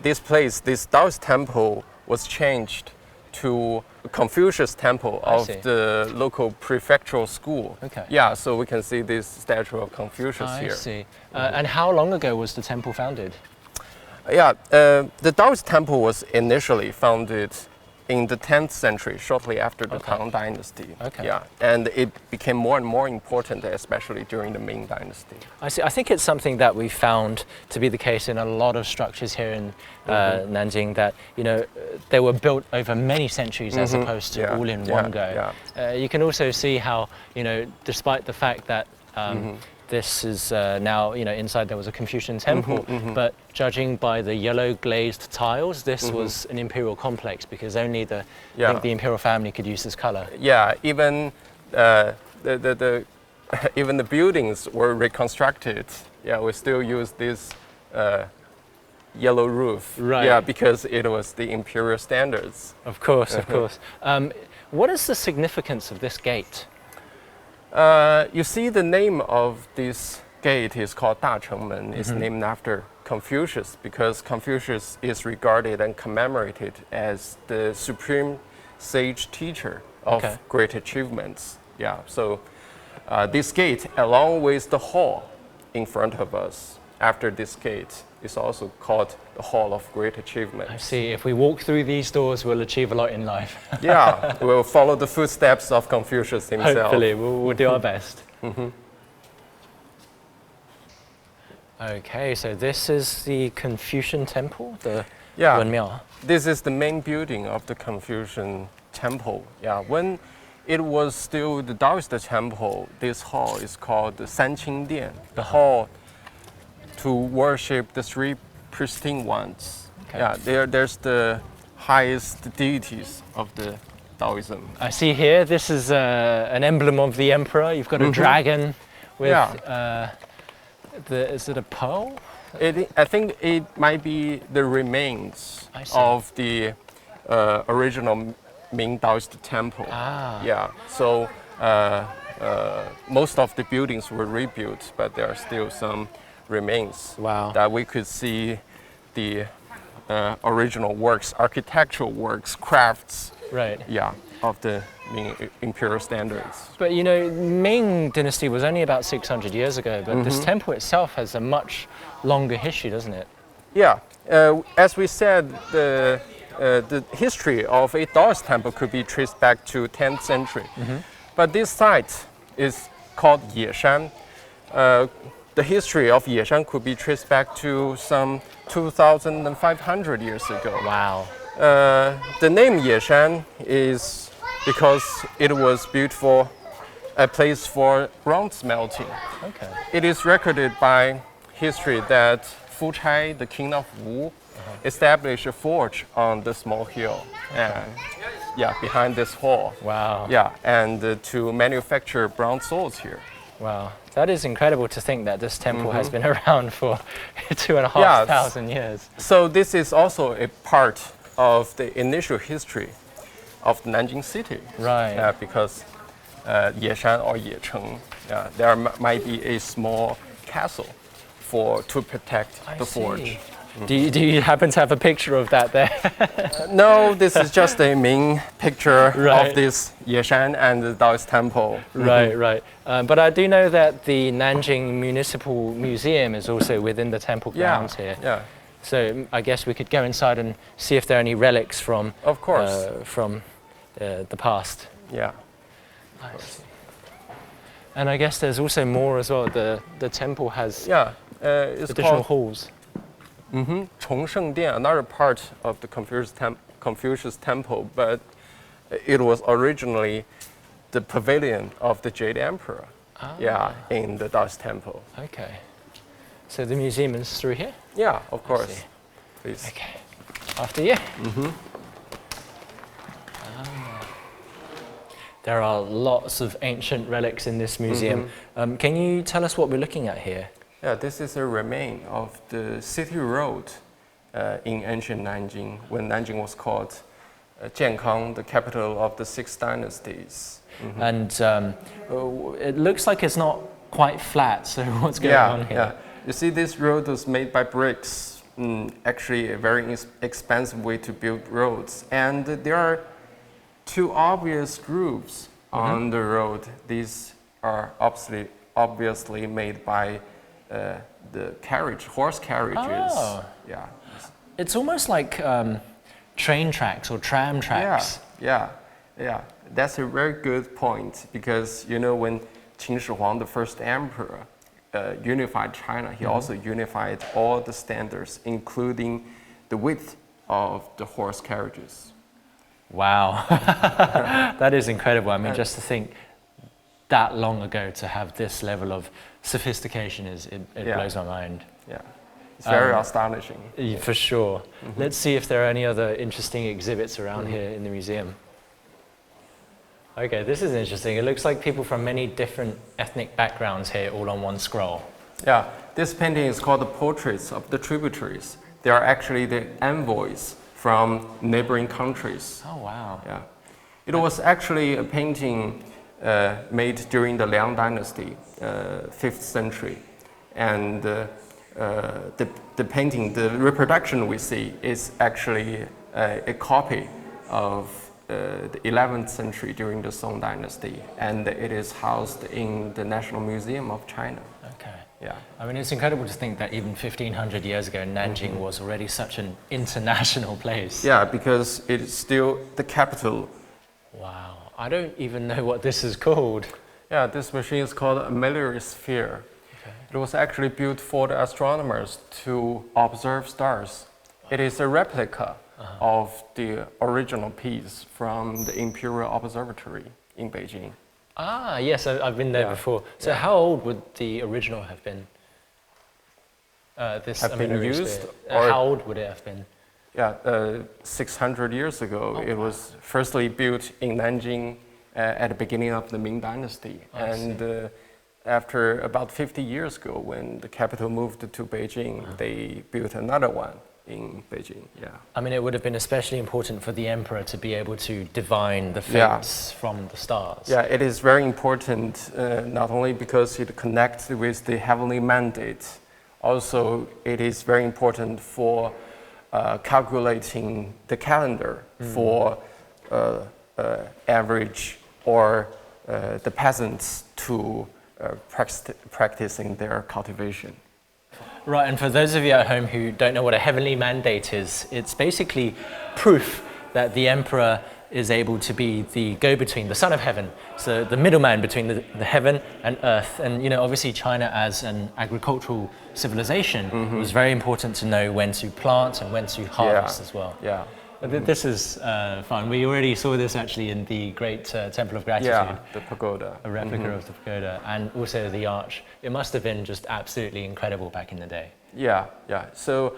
this place, this Taoist temple, was changed to Confucius Temple of see. the local prefectural school. Okay. Yeah, so we can see this statue of Confucius I here. see. And how long ago was the temple founded? Yeah, the Taoist temple was initially founded in the 10th century, shortly after the Tang Dynasty. Okay. Yeah, and it became more and more important, especially during the Ming Dynasty. I see. I think it's something that we found to be the case in a lot of structures here in Nanjing, that, you know, they were built over many centuries as opposed to Yeah, all in yeah, one go. yeah. You can also see how, you know, despite the fact that this is now, you know, inside there was a Confucian temple, but judging by the yellow glazed tiles, this was an imperial complex, because only I think the imperial family could use this color. Yeah, even even the buildings were reconstructed. Yeah, we still use this yellow roof. Right. Yeah, because it was the imperial standards. Of course, of course. What is the significance of this gate? You see, the name of this gate is called Dachengmen. It's named after Confucius, because Confucius is regarded and commemorated as the supreme sage teacher of great achievements. Yeah, so this gate, along with the hall in front of us, after this gate, is also called the Hall of Great Achievements. I see. If we walk through these doors, we'll achieve a lot in life. Yeah, we'll follow the footsteps of Confucius himself. Hopefully, we'll do our best. Okay, so this is the Confucian temple, the Wenmiao. This is the main building of the Confucian temple. Yeah, when it was still the Taoist temple, this hall is called the Sanqing Dian, the hall to worship the three pristine ones. Okay. Yeah, there's the highest deities of the Taoism. I see here, this is an emblem of the emperor. You've got a dragon with, is it a pearl? I think it might be the remains I see. of the original Ming Taoist temple. Ah. Yeah. So most of the buildings were rebuilt, but there are still some remains. Wow. That we could see the original works, architectural works, crafts. Right. Yeah, of the Ming imperial standards. But you know, Ming dynasty was only about 600 years ago, but this temple itself has a much longer history, doesn't it? Yeah, as we said, the history of a Taoist temple could be traced back to 10th century. But this site is called Yeshan. The history of Yeshan could be traced back to some 2,500 years ago. Wow. The name Yeshan is because it was built for a place for bronze smelting. Okay. It is recorded by history that Fu Chai, the king of Wu, established a forge on the small hill, yeah, behind this hall. Wow. Yeah, and to manufacture bronze swords here. Wow. That is incredible to think that this temple has been around for 2,500 years. So this is also a part of the initial history of the Nanjing city. Right. Because Yeshan or Yecheng, there might be a small castle to protect the forge. Do you happen to have a picture of that there? No, this is just a Ming picture Right. of this Yeshan and the Taoist temple. Right, right. But I do know that the Nanjing Municipal Museum is also within the temple grounds here. Yeah, So I guess we could go inside and see if there are any relics from of course. from the past. Yeah. I see. And I guess there's also more as well. The temple has Yeah, it's additional called halls. Chongshengdian, another part of the Confucius temple, but it was originally the pavilion of the Jade Emperor. Yeah, in the Taoist temple. Okay. So the museum is through here? Yeah, of course. see. Please. Okay. After you. There are lots of ancient relics in this museum. Can you tell us what we're looking at here? Yeah, this is a remain of the city road in ancient Nanjing, when Nanjing was called Jiankang, the capital of the Six Dynasties. And it looks like it's not quite flat, so what's going on here? Yeah. You see, this road was made by bricks. Actually, a very expensive way to build roads. And there are two obvious grooves on the road. These are obviously made by the horse carriages. Oh. Yeah. It's almost like train tracks or tram tracks. Yeah. That's a very good point, because you know, when Qin Shi Huang, the first emperor, unified China, he also unified all the standards, including the width of the horse carriages. Wow. That is incredible. I mean, just to think that long ago to have this level of sophistication it blows my mind. Yeah, it's very astonishing. For sure. Let's see if there are any other interesting exhibits around here in the museum. Okay, this is interesting. It looks like people from many different ethnic backgrounds here all on one scroll. Yeah, this painting is called the Portraits of the Tributaries. They are actually the envoys from neighboring countries. Oh, wow. Yeah, it was actually a painting made during the Liang Dynasty, 5th century. And the painting, the reproduction we see is actually a copy of the 11th century during the Song Dynasty, and it is housed in the National Museum of China. Okay. Yeah. I mean, it's incredible to think that even 1,500 years ago, Nanjing was already such an international place. Yeah, because it is still the capital. Wow. I don't even know what this is called. Yeah, this machine is called a Miller sphere. Okay. It was actually built for the astronomers to observe stars. It is a replica of the original piece from the Imperial Observatory in Beijing. Ah, yes, I've been there before. So how old would the original have been? Used? How old would it have been? Yeah, 600 years ago. It was firstly built in Nanjing at the beginning of the Ming Dynasty. after about 50 years ago, when the capital moved to Beijing, they built another one in Beijing. Yeah. I mean, it would have been especially important for the emperor to be able to divine the fates from the stars. Yeah, it is very important, not only because it connects with the heavenly mandate, also it is very important for calculating the calendar for average or the peasants to practicing their cultivation. Right, and for those of you at home who don't know what a heavenly mandate is, it's basically proof that the emperor is able to be the go-between, the son of heaven, so the middleman between the heaven and earth. And you know, obviously China as an agricultural civilization, it was very important to know when to plant and when to harvest as well. Yeah. This is fun. We already saw this actually in the great Temple of Gratitude. Yeah, the pagoda. A replica of the pagoda, and also the arch. It must have been just absolutely incredible back in the day. Yeah, yeah. So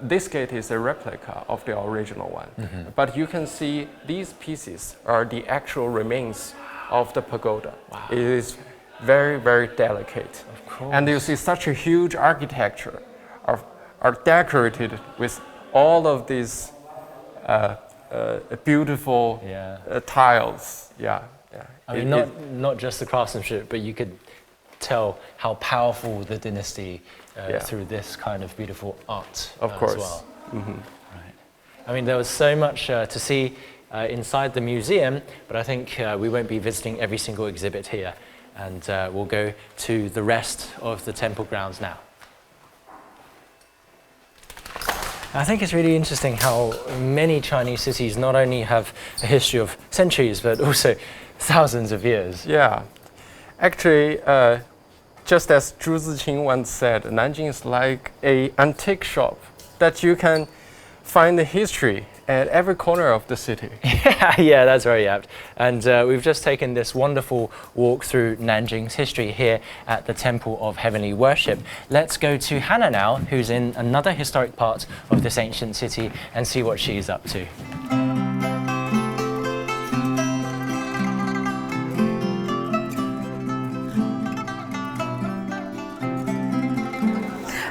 this gate is a replica of the original one. But you can see these pieces are the actual remains of the pagoda. Wow. It is very, very delicate. Of course. And you see such a huge architecture are decorated with all of these beautiful tiles. Yeah, yeah. I mean, not just the craftsmanship, but you could tell how powerful the dynasty through this kind of beautiful art of course. As well. Right. I mean, there was so much to see inside the museum, but I think we won't be visiting every single exhibit here, and we'll go to the rest of the temple grounds now. I think it's really interesting how many Chinese cities not only have a history of centuries, but also thousands of years. Yeah. Actually, just as Zhu Ziqing once said, Nanjing is like an antique shop that you can find the history at every corner of the city. Yeah, that's very apt. And we've just taken this wonderful walk through Nanjing's history here at the Temple of Heavenly Worship. Let's go to Hannah now, who's in another historic part of this ancient city, and see what she's up to.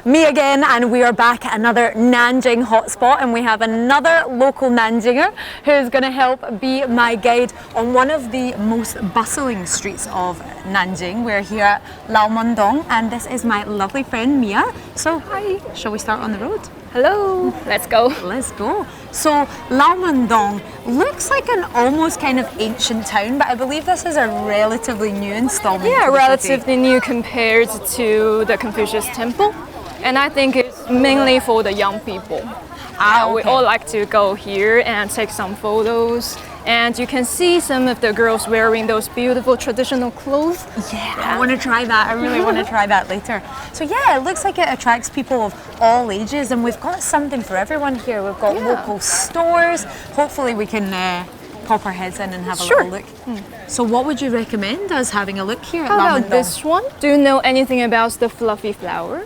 Me again, and we are back at another Nanjing hotspot, and we have another local Nanjinger who's going to help be my guide on one of the most bustling streets of Nanjing. We're here at Laomendong, and this is my lovely friend Mia. So hi, shall we start on the road? Hello, let's go. Let's go. So Laomendong looks like an almost kind of ancient town, but I believe this is a relatively new installment. Yeah, to the relatively new compared to the Confucius Temple. And I think it's mainly for the young people. We all like to go here and take some photos. And you can see some of the girls wearing those beautiful traditional clothes. Yeah, I want to try that. I really want to try that later. So yeah, it looks like it attracts people of all ages, and we've got something for everyone here. We've got local stores. Hopefully we can pop our heads in and have a little look. So what would you recommend us having a look here at How Laomendong? about this one? Do you know anything about the fluffy flower?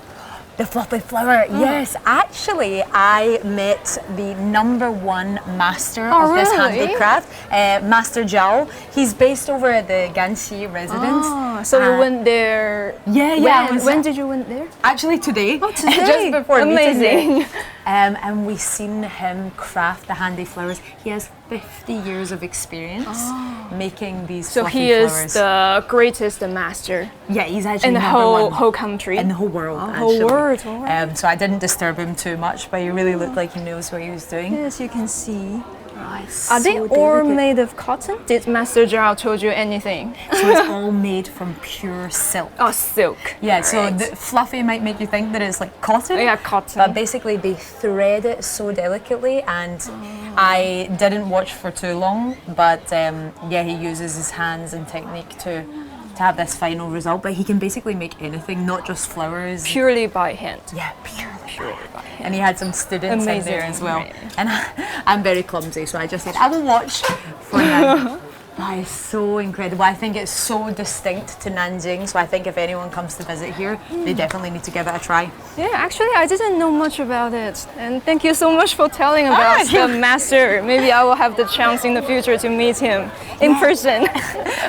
The fluffy flower, yes. Actually, I met the #1 master of this handicraft, Master Zhao. He's based over at the Ganxi residence. So you went there? Yeah. When did you went there? Actually today. Oh, today? Just before Amazing. meeting there. And we've seen him craft the handy flowers. He has 50 years of experience making these So fluffy he is flowers. the greatest master Yeah, he's actually in the #1. whole country. In the whole world, whole actually. world, all right. So I didn't disturb him too much, but he really looked like he knows what he was doing. Yes, you can see. Oh, Are they all made of cotton? Did Master Zhao told you anything? So it's all made from pure silk. Oh, silk. Yeah, so Right. the fluffy might make you think that it's like cotton. Yeah, cotton. But basically they thread it so delicately, and I didn't watch for too long, but yeah, he uses his hands and technique to have this final result. But he can basically make anything, not just flowers. Purely by hand. Yeah, purely by hand. And he had some students in there Amazing, as well. right. And I'm very clumsy, so I just said, I will watch for now. That is so incredible. I think it's so distinct to Nanjing, so I think if anyone comes to visit here, they definitely need to give it a try. Yeah, actually, I didn't know much about it. And thank you so much for telling about the master. Maybe I will have the chance in the future to meet him in person.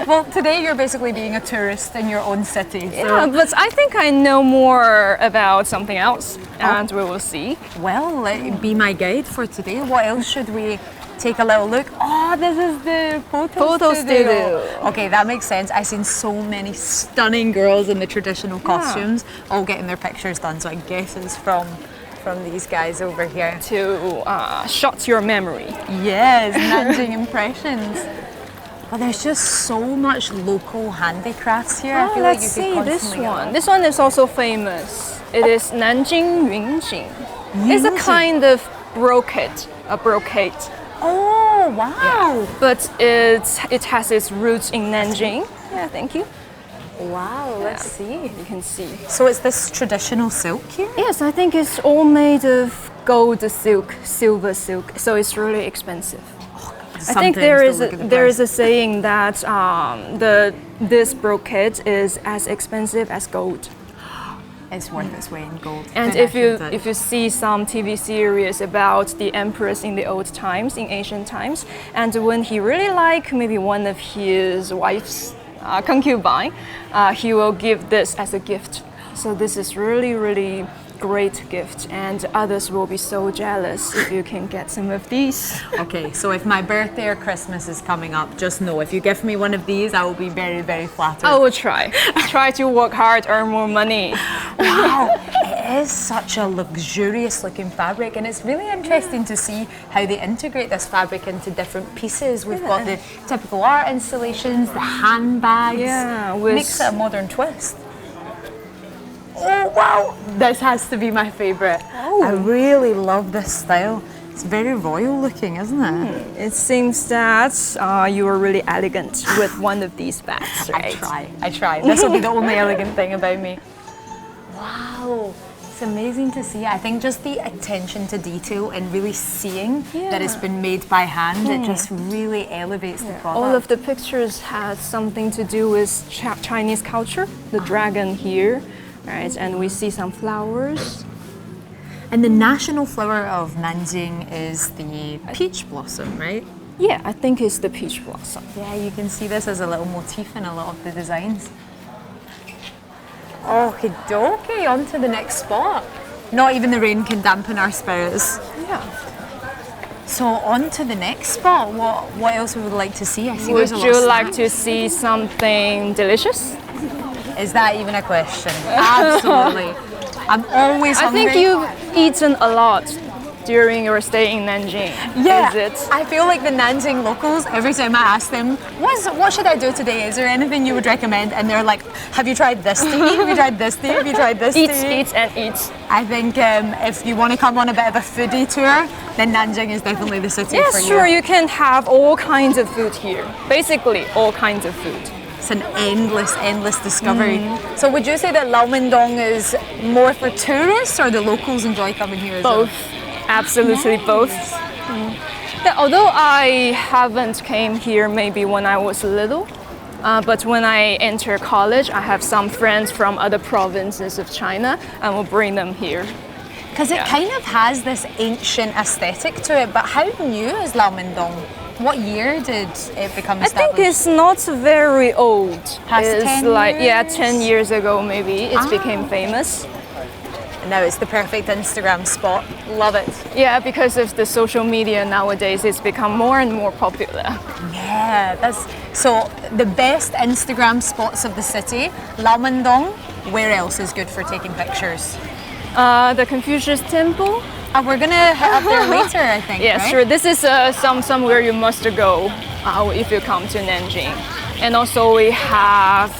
Well, today you're basically being a tourist in your own city. So. Yeah, but I think I know more about something else, and we will see. Well, be my guide for today. What else should we take a little look? Oh, this is the photo studio. Okay, that makes sense. I've seen so many stunning girls in the traditional costumes, all getting their pictures done. So I guess it's from these guys over here. To shot your memory. Yes, Nanjing impressions. But there's just so much local handicrafts here. I feel like you could this constantly get one. lost. This one is also famous. It is Nanjing Yunjing. It's a kind of brocade, a brocade. Oh, wow. But it has its roots in Nanjing. Yeah, thank you. Wow, let's see. You can see. So it's this traditional silk here? Yes, I think it's all made of gold silk, silver silk. So it's really expensive. I think there is a saying that this brocade is as expensive as gold. It's worth its weight in gold. And if you see some TV series about the emperors in the old times, in ancient times, and when he really like maybe one of his wife's concubine, he will give this as a gift. So this is really, really great gift, and others will be so jealous if you can get some of these. Okay, so if my birthday or Christmas is coming up, just know if you give me one of these, I will be very, very flattered. I will try. Try to work hard, earn more money. Wow, it is such a luxurious looking fabric, and it's really interesting to see how they integrate this fabric into different pieces. We've got the typical art installations, the handbags, makes it a modern twist. Oh wow, this has to be my favorite. Oh. I really love this style. It's very royal looking, isn't it? It seems that you are really elegant with one of these bags, right? I try. This will be the only elegant thing about me. Wow, it's amazing to see. I think just the attention to detail and really seeing that it's been made by hand, it just really elevates the product. All of the pictures had something to do with Chinese culture. The dragon here. Right, and we see some flowers. And the national flower of Nanjing is the peach blossom, right? Yeah, I think it's the peach blossom. Yeah, you can see this as a little motif in a lot of the designs. Okie dokie, on to the next spot. Not even the rain can dampen our spirits. Yeah. So on to the next spot. What else would we like to see? I see Would there's a lot you of like to snacks. see something delicious? Is that even a question? Absolutely. I'm always hungry. I think you've eaten a lot during your stay in Nanjing. Yeah, Is it? I feel like the Nanjing locals, every time I ask them, what should I do today? Is there anything you would recommend? And they're like, have you tried this to eat? Have you tried this to eat? Have you tried this to eat? Eat and eat. I think if you want to come on a bit of a foodie tour, then Nanjing is definitely the city for you. Yes, sure, you can have all kinds of food here. Basically, all kinds of food. It's an endless discovery. So would you say that Laomindong is more for tourists or the locals enjoy coming here as well? Both. Absolutely both. Yeah, although I haven't came here maybe when I was little, but when I enter college, I have some friends from other provinces of China and will bring them here. Because it kind of has this ancient aesthetic to it, but how new is Laomindong? What year did it become established? I think it's not very old. Past it's 10 like years? 10 years ago maybe it became famous. And now it's the perfect Instagram spot. Love it. Yeah, because of the social media nowadays, it's become more and more popular. Yeah, that's so the best Instagram spots of the city. Laomindong. Where else is good for taking pictures? The Confucius Temple. We're gonna head up there later, I think. Yes, right? sure. This is somewhere you must go if you come to Nanjing. And also we have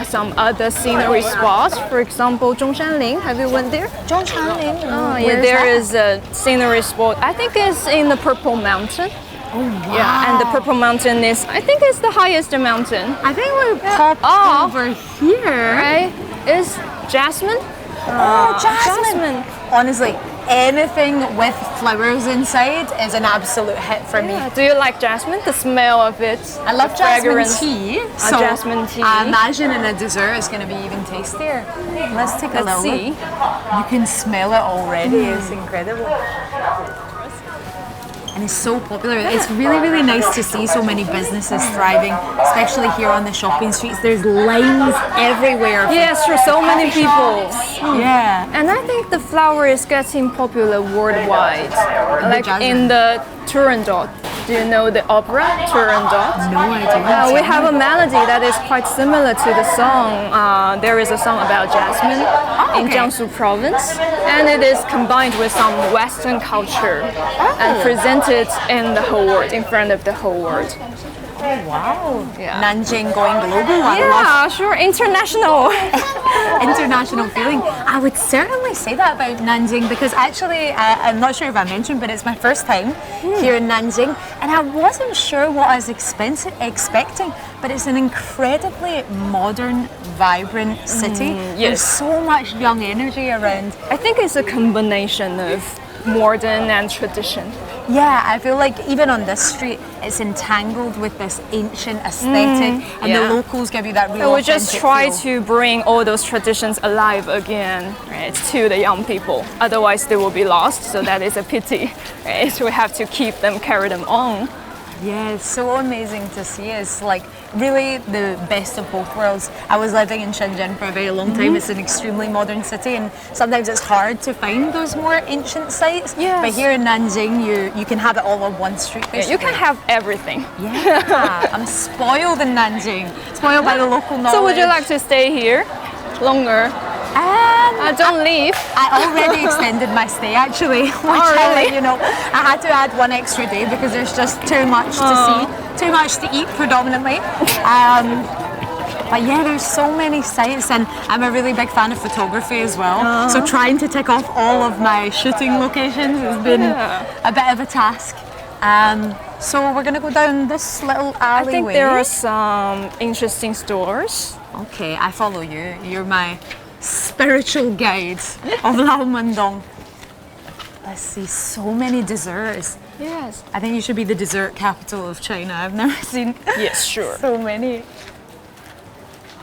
some other scenery spots. For example, Zhongshanling. Have you went there? Zhongshanling. Yeah, there is a scenery spot. I think it's in the Purple Mountain. Oh wow. Yeah, and the Purple Mountain is, I think it's the highest mountain. I think we popped over here. Right? Is Jasmine? Oh, Jasmine. Honestly, anything with flowers inside is an absolute hit for me. Do you like jasmine? The smell of it. I love the jasmine fragrance. tea. So jasmine tea. I imagine in a dessert it's going to be even tastier. Let's take a Let's little see. look. You can smell it already. It's incredible. And it's so popular. It's really, really nice to see so many businesses thriving, especially here on the shopping streets. There's lines everywhere. Yes, for so many people. Yeah. And I think the flower is getting popular worldwide. Like jasmine. in the Turandot. Do you know the opera Turandot? No, I don't. We have a melody that is quite similar to the song. There is a song about jasmine in Jiangsu province, and it is combined with some Western culture and presented in the whole world, in front of the whole world. Oh, wow. Yeah. Nanjing going global. I love Yeah, sure, international. international feeling. I would certainly say that about Nanjing because actually, I'm not sure if I mentioned, but it's my first time here in Nanjing, and I wasn't sure what I was expecting, but it's an incredibly modern, vibrant city. There's so much young energy around. I think it's a combination of modern and tradition. Yeah, I feel like even on this street, it's entangled with this ancient aesthetic, and the locals give you that real So we just authentic try feel. to bring all those traditions alive again, right, to the young people. Otherwise, they will be lost. So that is a pity. Right? So we have to keep them, carry them on. Yeah, it's so amazing to see. It's like really the best of both worlds. I was living in Shenzhen for a very long time. It's an extremely modern city, and sometimes it's hard to find those more ancient sites. Yes. But here in Nanjing, you can have it all on one street, basically. You can have everything. Yeah, I'm spoiled in Nanjing. Spoiled by the local knowledge. So would you like to stay here longer? Don't leave. I already extended my stay actually. Which really? I had to add one extra day because there's just too much to see, too much to eat predominantly. But yeah, there's so many sites, and I'm a really big fan of photography as well. So trying to tick off all of my shooting locations has been a bit of a task. So we're gonna go down this little alleyway. I think there are some interesting stores. Okay, I follow you. You're my spiritual guide of Lao Mandong. Let's see, so many desserts. Yes. I think you should be the dessert capital of China. I've never seen Yes, sure. so many.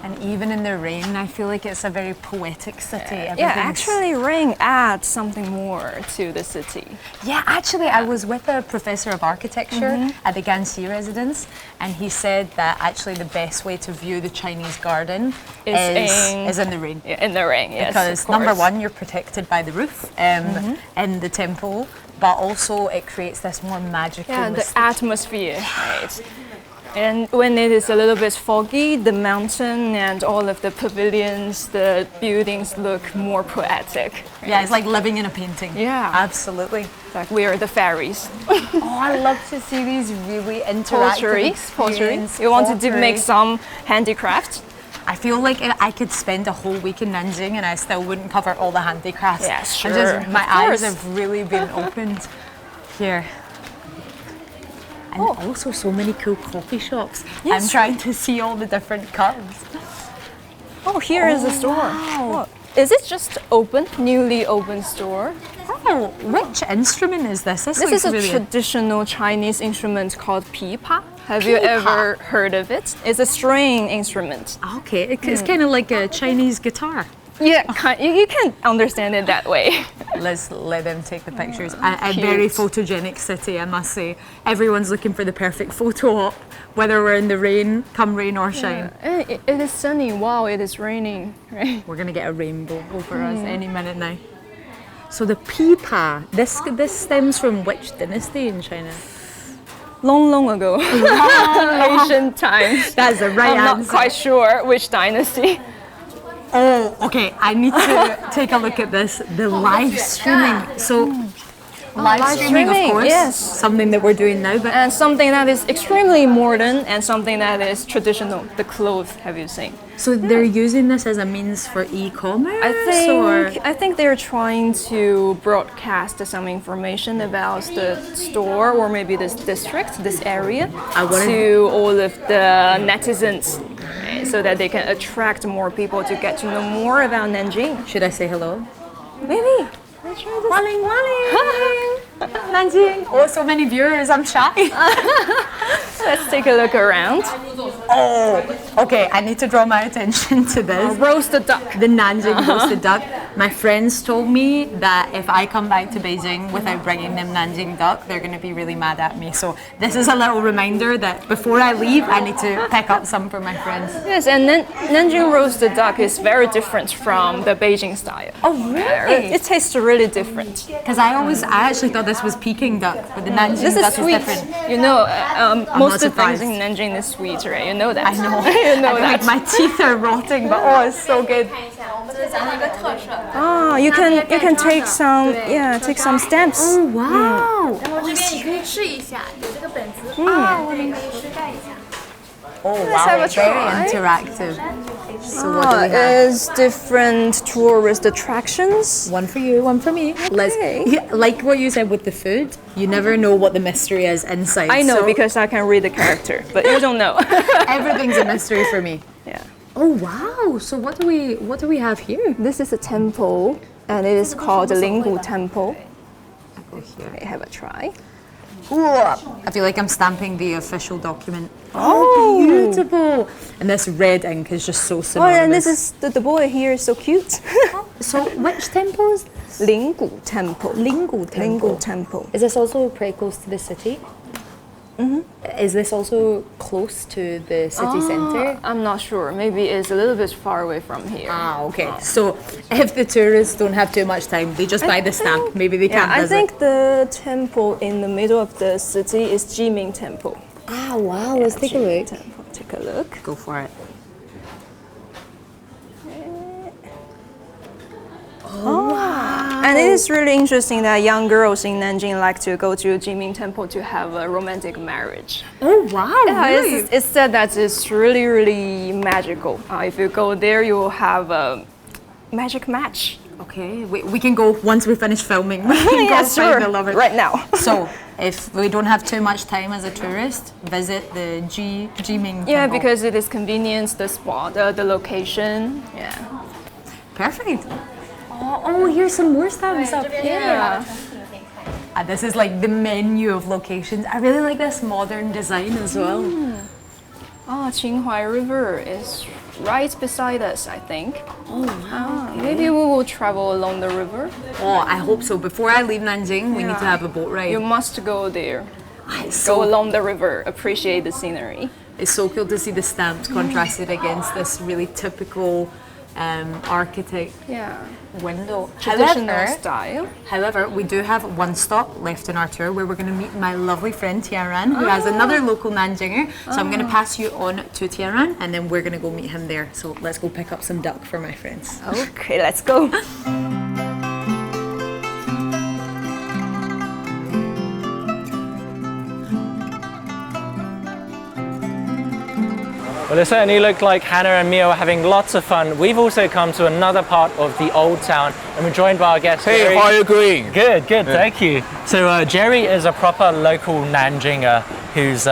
And even in the rain, I feel like it's a very poetic city. Yeah, Everything's- actually rain adds something more to the city. Yeah, actually, I was with a professor of architecture at the Ganxi residence, and he said that actually the best way to view the Chinese garden is in the rain. Yeah, in the rain, yes. Because of number course. one, you're protected by the roof in the temple, but also it creates this more magical. Yeah, the mystic- atmosphere, right? And when it is a little bit foggy, the mountain and all of the pavilions, the buildings look more poetic. Right? Yeah, it's like living in a painting. Yeah. Absolutely. Like we are the fairies. Oh, I love to see these really interactive Pottery. experience. You wanted to Pottery. make some handicraft? I feel like I could spend a whole week in Nanjing and I still wouldn't cover all the handicrafts. Yeah, I sure. my Of eyes course. have really been opened here. And also so many cool coffee shops. Yes. I'm trying to see all the different cups. Oh, here is a store. wow. Oh, is it just open, newly open store? Oh, which instrument is this? This looks is a really traditional Chinese instrument called pipa. Have you Pipa? ever heard of it? It's a string instrument. Okay, it's kind of like a Chinese guitar. Yeah, you can understand it that way. Let's let them take the pictures. A Cute. very photogenic city, I must say. Everyone's looking for the perfect photo op, whether we're in the rain, come rain or shine. It is sunny. Wow, it is raining. Right? We're gonna get a rainbow over us any minute now. So the pipa, this stems from which dynasty in China? Long ago, ancient times. That's the right I'm answer. not quite sure which dynasty. Oh, okay. I need to take a look at this. The live streaming. So, live streaming, of streaming, course, yes. something that we're doing now. But And something that is extremely modern and something that is traditional. The clothes, have you seen? so they're using this as a means for e-commerce. I think they're trying to broadcast some information about the store or maybe this district, this area, to all of the netizens, right, so that they can attract more people to get to know more about Nanjing. Should I say hello? Maybe. Waling, waling. Nanjing. Oh, so many viewers. I'm shy. Let's take a look around. Oh, okay. I need to draw my attention to this. Roasted duck. The Nanjing roasted duck. My friends told me that if I come back to Beijing without bringing them Nanjing duck, they're going to be really mad at me. So this is a little reminder that before I leave, I need to pick up some for my friends. Yes, and Nanjing roasted duck is very different from the Beijing style. Oh, really? It tastes really different. Because I actually thought this was Peking duck, but the Nanjing This duck is sweet. is different. You know, most of the things surprised. in Nanjing is sweet, right? You know that. I know. You know I that. feel like my teeth are rotting, but oh, it's so good. Ah, you can take some stamps. Oh, wow. Oh, Let's wow. have a It's very try. interactive. So what do we have? Is different tourist attractions. One for you, one for me. Like what you said with the food, you never know what the mystery is inside. I know so because I can read the character, but you don't know. everything's a mystery for me. Yeah. Oh wow! So what do we have here? This is a temple, and it is called the Linggu Temple. Okay, have a try. I feel like I'm stamping the official document. Oh, beautiful! And this red ink is just so Oh, synonymous. and this is the boy here is so cute. So which temple is this? Linggu Temple. Linggu Temple. Linggu Temple. Is this also pretty close to the city? Is this also close to the city centre? I'm not sure. Maybe it's a little bit far away from here. Ah, okay. So if the tourists don't have too much time, they just buy the stamp. Maybe they Yeah, can't I visit. think the temple in the middle of the city is Jiming Temple. Ah, wow. Let's take a look. Temple. Take a look. Go for it. And it is really interesting that young girls in Nanjing like to go to Jiming Temple to have a romantic marriage. Oh, wow. Yeah, Really? it's said that it's really, really magical. If you go there, you will have a magic match. Okay, we can go once we finish filming. We can go find the lovers. Right now. So, if we don't have too much time as a tourist, visit the Jiming Yeah, Temple. because it is convenience, the spot, the location. Yeah. Perfect. Oh, here's some more stamps up here. Yeah. This is like the menu of locations. I really like this modern design as well. Qinghai River is right beside us, I think. Oh, wow. Maybe we will travel along the river. Oh, I hope so. Before I leave Nanjing, we need to have a boat ride. You must go there. It's Go so, along the river, appreciate the scenery. it's so cool to see the stamps contrasted against this really typical architect Yeah. window. Traditional style. However, we do have one stop left in our tour where we're going to meet my lovely friend Tiaran, who has another local Nanjinger. So I'm going to pass you on to Tiaran, and then we're going to go meet him there. So let's go pick up some duck for my friends. Okay, let's go. Well, it certainly looked like Hannah and Mia were having lots of fun. We've also come to another part of the old town, and we're joined by our guest. Hey, Jerry. how are you doing? Good, thank you. So Jerry is a proper local Nanjinger who's,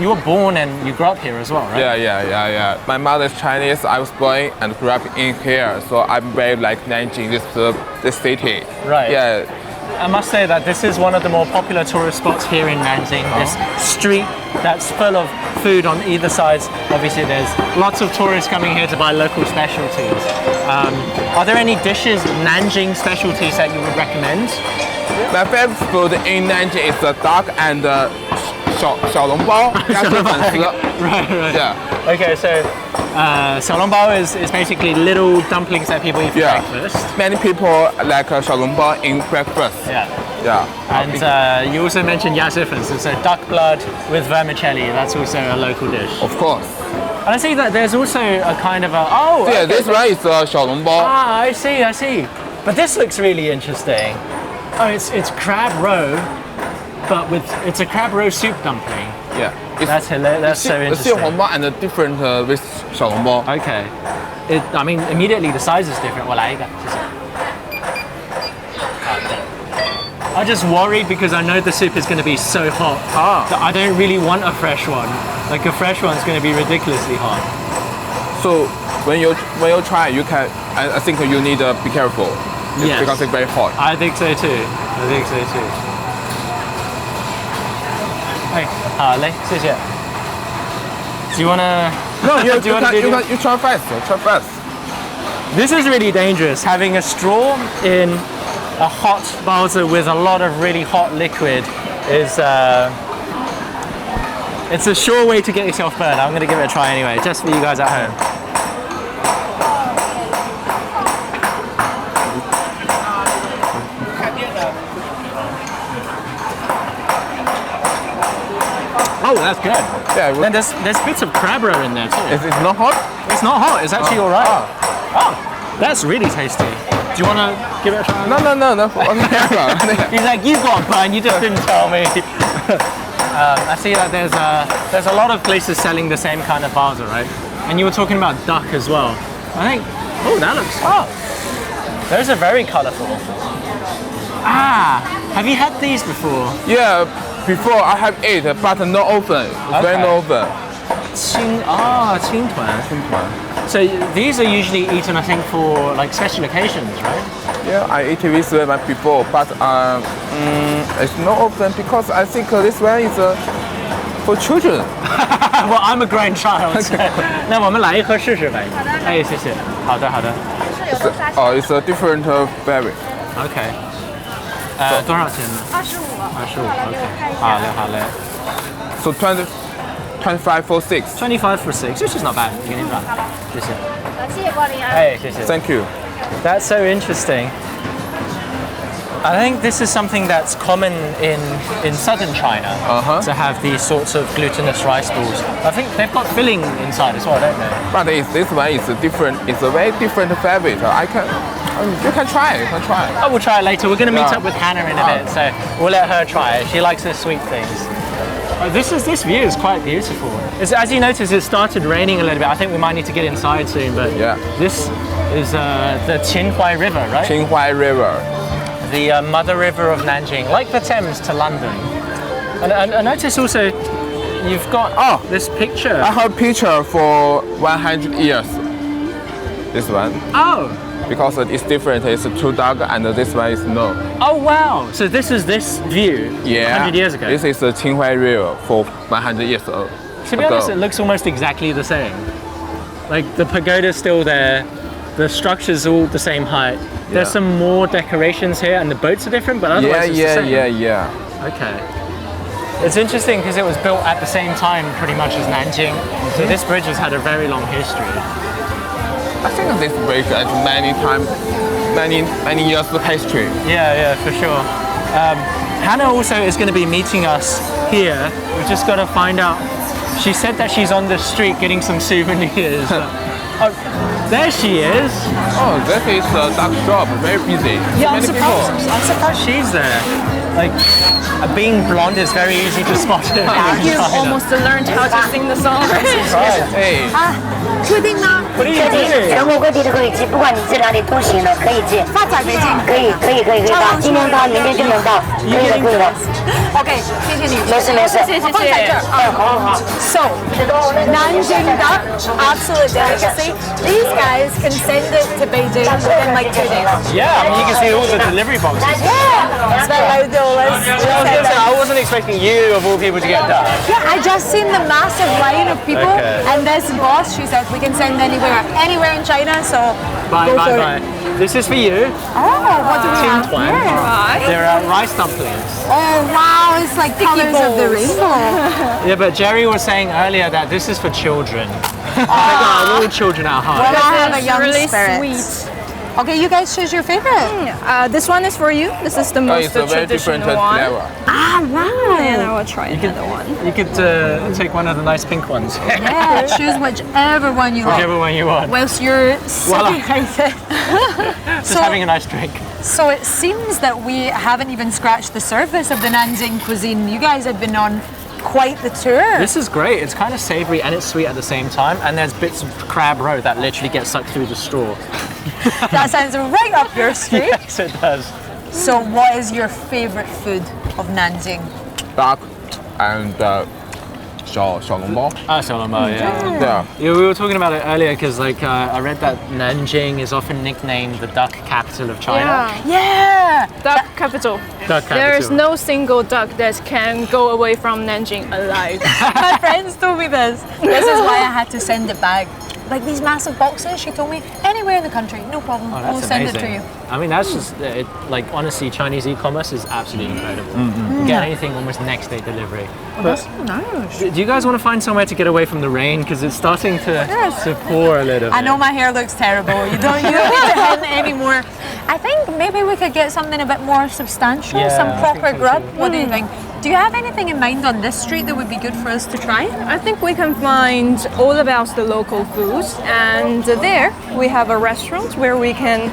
you were born and you grew up here as well, right? Yeah. My mother's Chinese. I was born and grew up in here, so I'm very like Nanjing, this city. Right. Yeah. I must say that this is one of the more popular tourist spots here in Nanjing. This street that's full of food on either sides. Obviously, there's lots of tourists coming here to buy local specialties. Are there any dishes, Nanjing specialties that you would recommend? My favorite food in Nanjing is the duck and the 小笼包鸭血粉丝. Right. Yeah. Okay, so xiaolongbao is basically little dumplings that people eat for breakfast. Many people like 小笼包 in breakfast. Yeah. And you also mentioned yasifens, so duck blood with vermicelli. That's also a local dish. Of course. And I see that there's also a kind of a Yeah, this one is 小笼包. I see. But this looks really interesting. Oh, it's crab roe, but it's a crab roe soup dumpling. Yeah. That's hilarious. That's so interesting. 小笼包 and different with 小笼包. Okay. I mean, immediately the size is different. Well, I'm just worried because I know the soup is going to be so hot that I don't really want a fresh one. Like a fresh one's going to be ridiculously hot. So when you try, you can. I think you need to be careful Yes. because it's very hot. I think so too. I think so too. Hey, 好嘞，谢谢。Do you wanna? No, you, Do you wanna do this? you try first. Try first. This is really dangerous. Having a straw in a hot baozi with a lot of really hot liquid is. It's a sure way to get yourself burned. I'm gonna give it a try anyway, just for you guys at home. Oh, that's good. Yeah. Then there's bits of crab roe in there too. Is it not hot? It's not hot. It's actually all right. Oh, that's really tasty. Do you want to give it a try? No. He's like, you got burned. You just didn't tell me. I see that there's a lot of places selling the same kind of baozi, right? And you were talking about duck as well. I think. Oh, that looks. Oh, those are very colourful. Ah, have you had these before? Yeah. Before I have ate, but not often. Very not often. qingtuan. So these are usually eaten, I think, for like special occasions, right? Yeah, I ate this one before, but it's not often because I think this one is for children. Well, I'm a grown child. So. 那我们来一盒试试呗。哎，谢谢。好的，好的。It's a different berry. OK。多少钱呢？25。OK。好嘞，好嘞。So 25 for 6. 25 for 6, which is not bad. 给您吧，谢谢。谢谢光临啊。哎，谢谢。 Thank you. That's so interesting. I think this is something that's common in southern China to have these sorts of glutinous rice balls. I think they've got filling inside as well, don't they? But this one is different. It's a very different fabric. You can try. You can try. Oh, we'll try it later. We're going to meet up with Hannah in a bit, so we'll let her try it. She likes the sweet things. This view is quite beautiful. As you notice, it started raining a little bit. I think we might need to get inside soon, but yeah. This is the Qinhuai River, right? Qinhuai River. The mother river of Nanjing, like the Thames to London. And I notice also you've got this picture. I have a picture for 100 years. This one. Oh. Because it's different. It's too dark, and this one is no. Oh wow! So this is this view 100 years ago. This is the Qinhuai River for 100 years ago. To be honest, it looks almost exactly the same. Like the pagoda's still there, the structure's all the same height. There's some more decorations here, and the boats are different, but otherwise it's the same. Yeah. Okay. It's interesting because it was built at the same time, pretty much as Nanjing. So this bridge has had a very long history. I think this bridge has many years of history. Yeah, for sure. Hannah also is going to be meeting us here. We've just got to find out. She said that she's on the street getting some souvenirs. There she is. Oh, that is a dark shop, very busy. Yeah, I'm surprised she's there. Like, being blonde is very easy to spot her. You almost learned how to sing the song. Right. Hey. 确定吗？ What are you doing? 全国各地都可以寄，不管你去哪里都行的，可以寄。发展没寄？可以到，今天到，明天就能到，可以的。OK， 谢谢你。没事。放在这儿。好。So, Nanjing duck, absolute delicacy. These guys can send it to Beijing within like 2 days. Yeah, I mean, you can see all the delivery boxes. Yeah, it's very outdoors. I wasn't expecting you, of all people, to get duck. Yeah, I just seen the massive line of people, and this boss, she said we can send anywhere in China. So Bye. This is for you. Oh, what do we have here? They're rice dumplings. Oh wow, it's like colors of the rainbow. Yeah, but Jerry was saying earlier that this is for children. All children at heart. Well, I have a young really spirit. sweet. Okay, you guys choose your favorite. This one is for you. This is the most It's a very different traditional one. flavor. Ah, wow. And I will try another one. You could take one of the nice pink ones. Yeah, choose whichever one you Whichever want. one you want. Whilst you're sipping it. Just having a nice drink. So it seems that we haven't even scratched the surface of the Nanjing cuisine. You guys have been on quite the tour. This is great. It's kind of savory and it's sweet at the same time. And there's bits of crab roe that literally get sucked through the straw. That sounds right up your street. Yes, it does. So what is your favorite food of Nanjing? Duck and 小笼包。 yeah. Yeah. Yeah, we were talking about it earlier because like I read that Nanjing is often nicknamed the duck capital of China. Yeah. Duck capital. Duck capital. There is no single duck that can go away from Nanjing alive. My friends told me this. This is why I had to send it back. Like these massive boxes, she told me, anywhere in the country, no problem, Oh, that's we'll send amazing. it to you. I mean, that's just, like, honestly, Chinese e-commerce is absolutely incredible. You get anything almost next day delivery. Oh, that's so nice. Do you guys want to find somewhere to get away from the rain? Because it's starting to pour a little bit. I know my hair looks terrible. You don't need to hint anymore. I think maybe we could get something a bit more substantial, Yeah, some I proper think so grub. too. What do you think? Do you have anything in mind on this street that would be good for us to try? I think we can find all about the local foods, and there we have a restaurant where we can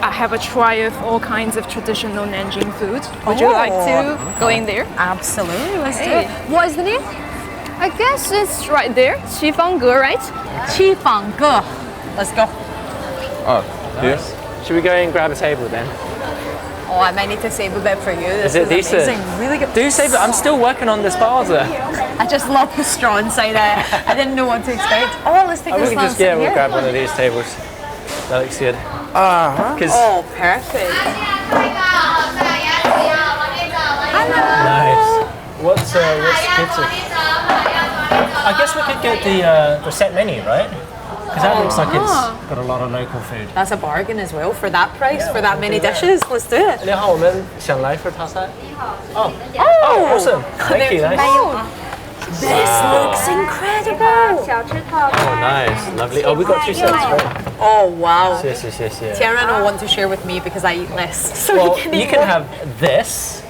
have a try of all kinds of traditional Nanjing food. Would you like to go in there? Absolutely, let's do Hey. it. What is the name? I guess it's right there, Qifangge, right? Qifangge. Let's go. Oh, yes. Should we go and grab a table then? Oh, I might need to save a bit for you. This Is it decent? amazing. Really good. Do save it. I'm still working on this baza. I just love the straw inside it. I didn't know what to expect. Oh, let's take We this can one. just, yeah, we'll grab one of these tables. That looks good. Because Oh, perfect. nice. What's good to? I guess we could get the set menu, right? Because that looks like it's got a lot of local food. That's a bargain as well for that price, for that many dishes. Let's do it. 你好，我们想来份套餐。Oh, awesome! Thank you. Nice. This looks incredible. Oh, nice, lovely. Oh, we got 2 sets. Right? Oh, wow. 谢谢谢谢。 Tiara will want to share with me because I eat less. So Well, you can you eat can more. have this.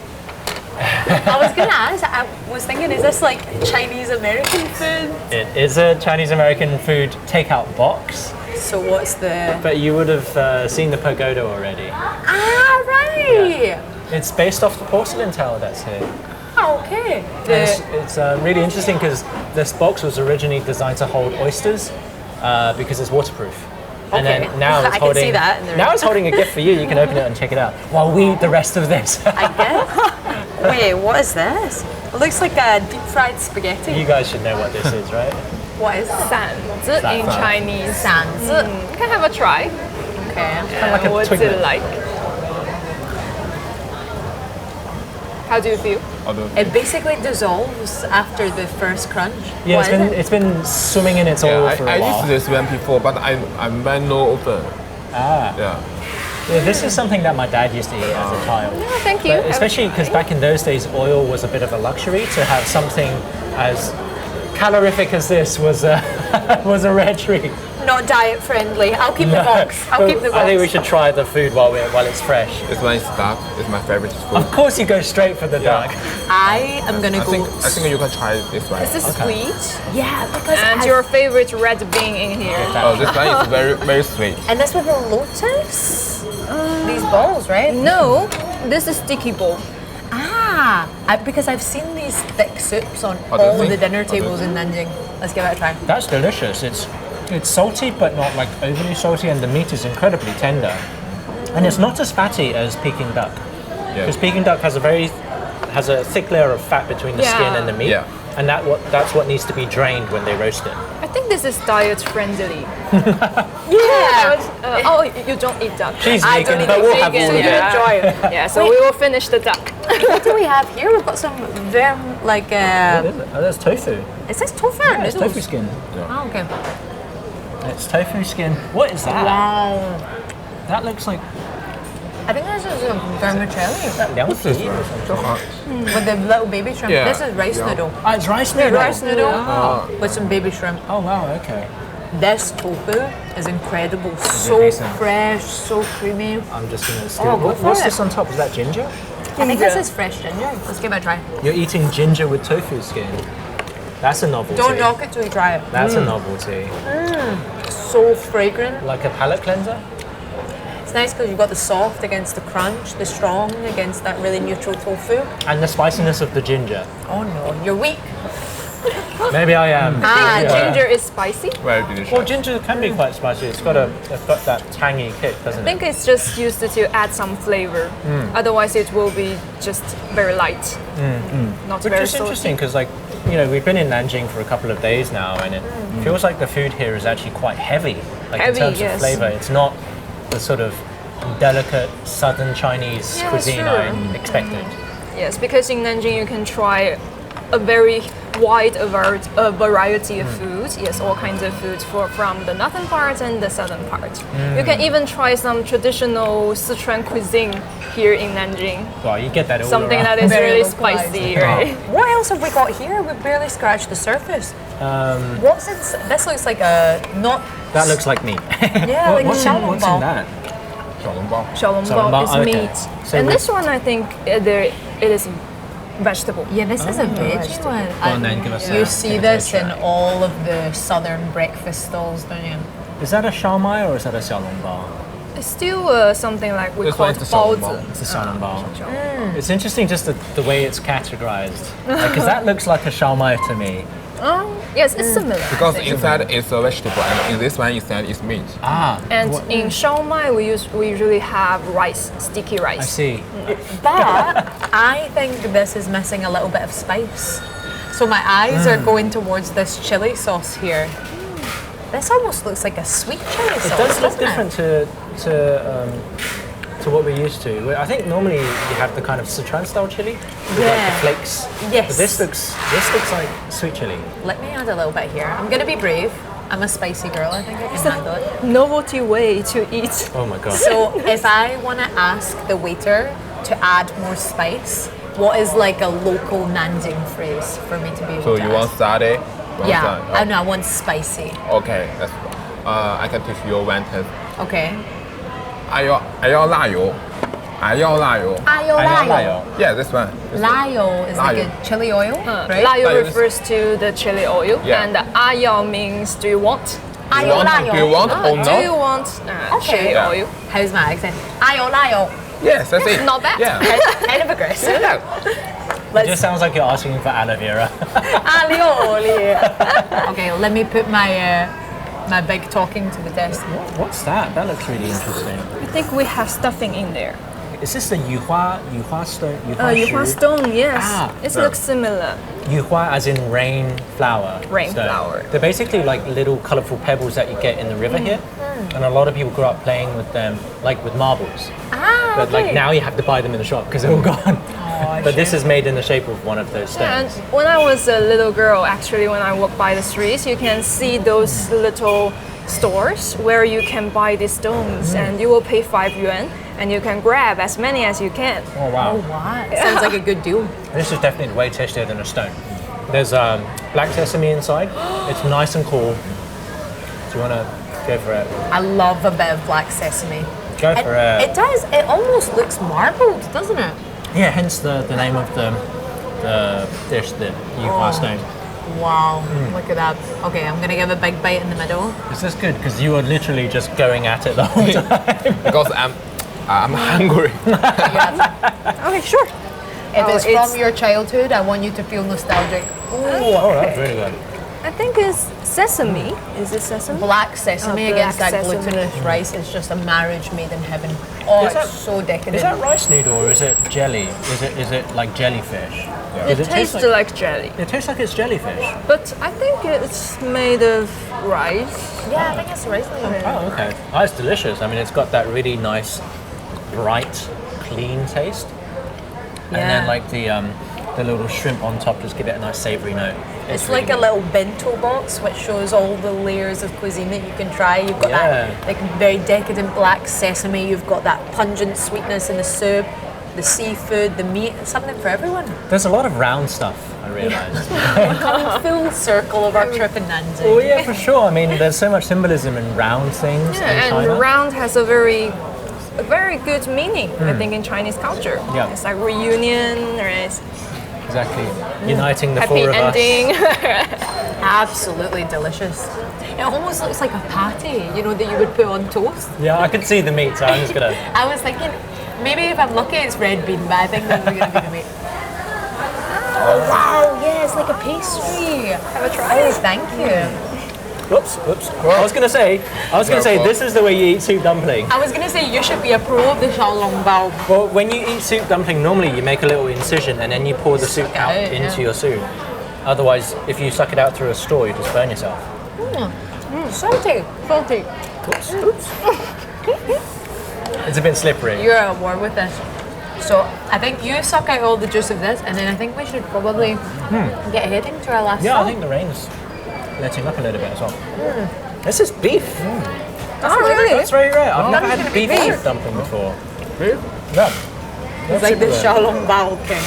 I was going to ask, I was thinking, is this like Chinese American food? It is a Chinese American food takeout box, So what's the. but you would have seen the pagoda already. Ah, right. It's based off the porcelain tower that's here. Oh, okay. And it's really interesting because this box was originally designed to hold oysters because it's waterproof. And Okay. then now I it's can holding. see that in the Now it's holding a gift for you. You can open it and check it out while we eat the rest of this. I guess. Wait, what is this? It looks like a deep fried spaghetti. You guys should know what this is, right? What is that? 馓in Chinese. 馓子. You can have a try. Okay. like a What's it twiglet. like? How do you feel? It basically dissolves after the first crunch. Yeah, What is it? it's been swimming in its Yeah, oil for a I while. used this one before, but I might know often. Ah. Yeah. Yeah, this is something that my dad used to eat as a child. Oh, thank you. But especially because back in those days, oil was a bit of a luxury. To have something as calorific as this was a was a rare treat. Not diet friendly. I'll keep the box. I'll But keep the box. I think we should try the food while it's fresh. This one is duck. It's my favorite food. Of course, you go straight for the duck. I am gonna I go. think you can try this one. Is this sweet? Yeah, because And your favorite red bean in here. Oh, this one is very very sweet. and this with the lotus. These balls, right? No, this is sticky ball. Because I've seen these thick soups on Oh, do all you the think? dinner Oh, do you tables in Nanjing. Let's give it a try. That's delicious. It's salty, but not like overly salty, and the meat is incredibly tender. And it's not as fatty as Peking duck. Yeah. Because Peking duck has a thick layer of fat between the skin and the meat. Yeah. And that's what needs to be drained when they roast it. I think this is diet friendly. Yeah. Oh, you don't eat duck. She's I vegan, don't but eat we'll have all vegan, of it. yeah. Enjoy it. Yeah, so we will finish the duck. What do we have here? We've got some very like. What is it? Oh, that's tofu. Is this tofu or Yeah, it's noodles? tofu skin. Oh, okay. It's tofu skin. What is that? Wow. That looks like I think this is a vermicelli 凉皮 or something. with the little baby shrimp. Yeah. This is rice noodle. Oh, it's rice noodle. Rice noodle with some baby shrimp. Oh wow, okay. This tofu is incredible. So decent? fresh, so creamy. I'm just gonna steal. Oh, go for What's it. this on top? Is that ginger? I think this is fresh ginger. Let's give it a try. You're eating ginger with tofu skin. That's a novelty. Don't knock it till you try it. That's a novelty. So fragrant. Like a palate cleanser? It's nice because you've got the soft against the crunch, the strong against that really neutral tofu. And the spiciness of the ginger. Oh no, you're weak. Maybe I am. Ginger is spicy. Very delicious. Well, ginger can be quite spicy. It's got that tangy kick, doesn't I it? think it's just used to add some flavor. Otherwise, it will be just very light. Not Which very is salty. interesting because, like, you know, we've been in Nanjing for a couple of days now, and it feels like the food here is actually quite heavy. Like in terms of flavor, it's not the sort of delicate southern Chinese cuisine I expected. Yes, because in Nanjing you can try a very wide variety of food. Yes, all kinds of foods from the northern part and the southern part. You can even try some traditional Sichuan cuisine here in Nanjing. Well, you get that all something around. that is really spicy, right? What else have we got here? We've barely scratched the surface. What's in, this looks like a not... That looks like meat. Yeah, like what's in that? 小笼包. Xiaolongbao is okay. meat. So and we- this one, I think, it is vegetable. Yeah, this is a veggie one. Go on then, give us You a- see give us this a in try. all of the southern breakfast stalls, don't you? Is that a xiaomai or is that a xiaolongbao? It's still something like we This call one it is the xiaolongbao. baozi. It's a xiaolongbao. It's interesting just the way it's categorized. Because that looks like a xiaomai to me. Yes, it's similar. Because inside is a vegetable and in this one inside is meat. Ah, And in xiaomai, we usually have rice, sticky rice. I see. But I think this is missing a little bit of spice. So my eyes are going towards this chili sauce here. This almost looks like a sweet chili It sauce, does look doesn't different to what we're used to. I think normally you have the kind of Sichuan style chili with like the flakes. Yes. But this looks like sweet chili. Let me add a little bit here. I'm going to be brave. I'm a spicy girl. I think I can handle it. Novelty way to eat. Oh my god. So if I want to ask the waiter to add more spice, what is like a local Nanjing phrase for me to be able So to you ask? want satay? Yeah, I know. I want spicy. Okay, that's I can teach you one test. Okay. 还要辣油. Ayo. Yeah, this one. Layo is like Layo. a chili oil, right? Layo Layo is- refers to the chili oil, Yeah. and ayao means do you want? Do you want or Do you no? want chili Yeah. oil? How's my accent? Ayo layo. Yes, that's it. Not bad. Yeah. Kind of aggressive. Yeah. It just sounds like you're asking for aloe vera. Alioli. Okay, let me put my my big talking to the test. What's that? That looks really interesting. I think we have stuffing in there. Is this the yuhua stone? Yuhua stone, yes. Ah. It looks similar. Yuhua as in rain flower. Rain stone. flower. They're basically like little colourful pebbles that you get in the river here. And a lot of people grew up playing with them, like with marbles. But like now you have to buy them in the shop because they're all gone. But this is made in the shape of one of those And stones. when I was a little girl, actually, when I walk by the streets, you can see those little stores where you can buy these stones and you will pay 5 yuan and you can grab as many as you can. Oh wow. What? Sounds like a good deal. This is definitely way tastier than a stone. There's black sesame inside. It's nice and cool. Do you want to go for it? I love a bit of black sesame. Go for it. It does. It almost looks marbled, doesn't it? Yeah, hence the name of the dish, the yuhua stone. Wow, look at that. Okay, I'm gonna give a big bite in the middle. Is this good? Because you were literally just going at it the whole time. Because I'm hungry. Okay, sure. If it's it's- from your childhood, I want you to feel nostalgic. Oh, that's really good. I think it's sesame. Is it sesame? Black sesame Oh, against black that sesame. glutinous rice is just a marriage made in heaven. Oh, Is that- it's so decadent. Is that rice noodle or is it jelly? Is it like jellyfish? It Does tastes taste like jelly, It tastes like it's jellyfish. but I think it's made of rice. Yeah, I think it's rice noodle. Oh, okay. Oh, it's delicious. I mean, it's got that really nice, bright, clean taste. And then Yeah. like the little shrimp on top just give it a nice savoury note. It's really like a good. little bento box which shows all the layers of cuisine that you can try. You've got Yeah. that like very decadent black sesame, you've got that pungent sweetness in the soup, the seafood, the meat, it's something for everyone. There's a lot of round stuff, I realised. Come full circle of our trip in Nanjing. Oh yeah, for sure. I mean, there's so much symbolism in round things in Yeah, China. and round has a very good meaning, I think, in Chinese culture. Yeah. It's like reunion, right? Exactly. Uniting the Happy four of us. ending. Absolutely delicious. It almost looks like a patty, you know, that you would put on toast. Yeah, I could see the meat, so I'm just gonna. I was thinking, maybe if I'm lucky it's red bean, but I think that's going to be the meat. Oh wow, yeah, it's like a pastry. Have a try. Oh, thank you. Whoops. I was gonna say, this is the way you eat soup dumpling. I was going to say you should be a pro of the xiaolongbao. Well, when you eat soup dumpling, normally you make a little incision and then you pour the soup out it, into yeah. your soup. Otherwise, if you suck it out through a straw, you just burn yourself. Salty. Salty. Oops. It's a bit slippery. You're at war with this. So I think you suck out all the juice of this, and then I think we should probably get heading to our last Yeah, stop. I think the rain's letting up a little bit as well. This is beef. Really? That's very rare. I've never it's had gonna be beef beef. dumpling before. Beef? Yeah. It's like the Xiaolong Bao King.